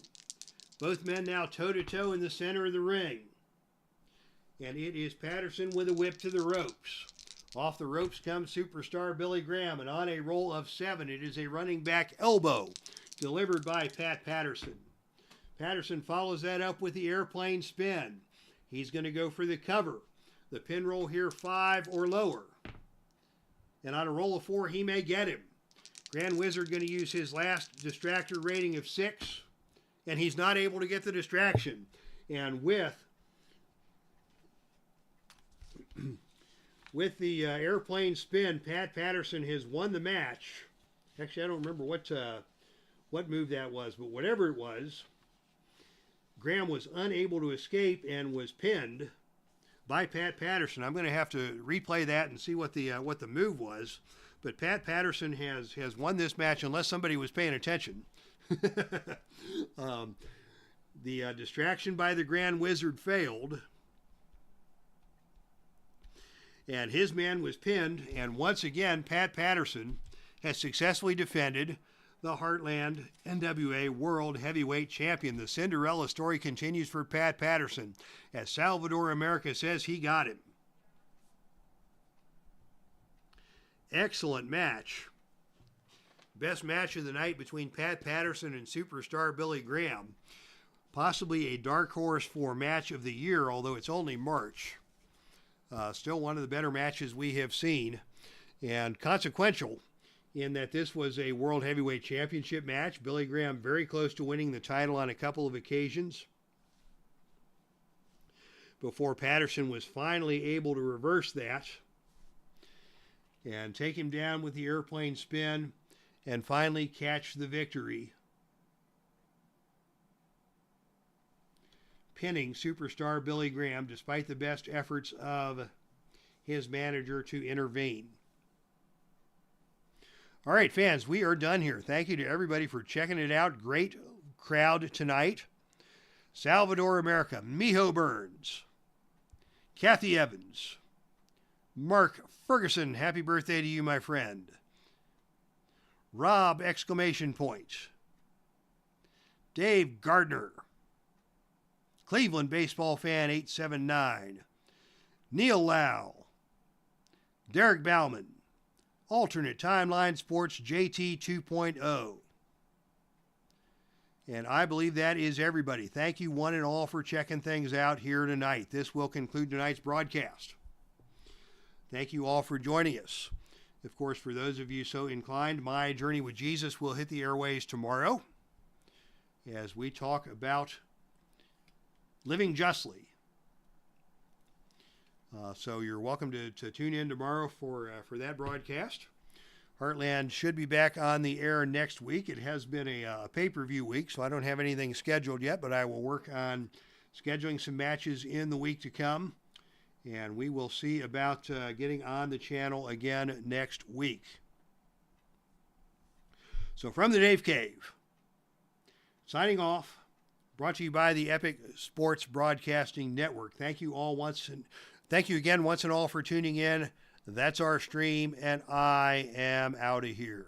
Both men now toe-to-toe in the center of the ring. And it is Patterson with a whip to the ropes. Off the ropes comes superstar Billy Graham, and on a roll of 7, it is a running back elbow delivered by Pat Patterson. Patterson follows that up with the airplane spin. He's going to go for the cover. The pin roll here 5 or lower. And on a roll of 4, he may get him. Grand Wizard going to use his last distractor rating of 6, and he's not able to get the distraction. And with with the airplane spin, Pat Patterson has won the match. Actually, I don't remember what move that was, but whatever it was, Graham was unable to escape and was pinned by Pat Patterson. I'm going to have to replay that and see what the move was. But Pat Patterson has won this match unless somebody was paying attention. The distraction by the Grand Wizard failed. And his man was pinned. And once again, Pat Patterson has successfully defended the Heartland NWA World Heavyweight Champion. The Cinderella story continues for Pat Patterson, as Salvador America says he got him. Excellent match. Best match of the night between Pat Patterson and superstar Billy Graham. Possibly a dark horse for match of the year, although it's only March. Still one of the better matches we have seen, and consequential in that this was a World Heavyweight Championship match. Billy Graham very close to winning the title on a couple of occasions before Patterson was finally able to reverse that and take him down with the airplane spin and finally catch the victory, pinning superstar Billy Graham despite the best efforts of his manager to intervene. All right, fans, we are done here. Thank you to everybody for checking it out. Great crowd tonight. Salvador America, Miho Burns, Kathy Evans, Mark Ferguson, happy birthday to you, my friend. Rob, exclamation point. Dave Gardner, Cleveland Baseball Fan 879, Neil Lau, Derek Bauman, Alternate Timeline Sports JT 2.0. And I believe that is everybody. Thank you one and all for checking things out here tonight. This will conclude tonight's broadcast. Thank you all for joining us. Of course, for those of you so inclined, My Journey with Jesus will hit the airways tomorrow as we talk about living justly. So you're welcome to tune in tomorrow for that broadcast. Heartland should be back on the air next week. It has been a pay-per-view week, so I don't have anything scheduled yet, but I will work on scheduling some matches in the week to come, and we will see about getting on the channel again next week. So from the Dave Cave, signing off, brought to you by the Epic Sports Broadcasting Network. Thank you again once and all for tuning in. That's our stream, and I am out of here.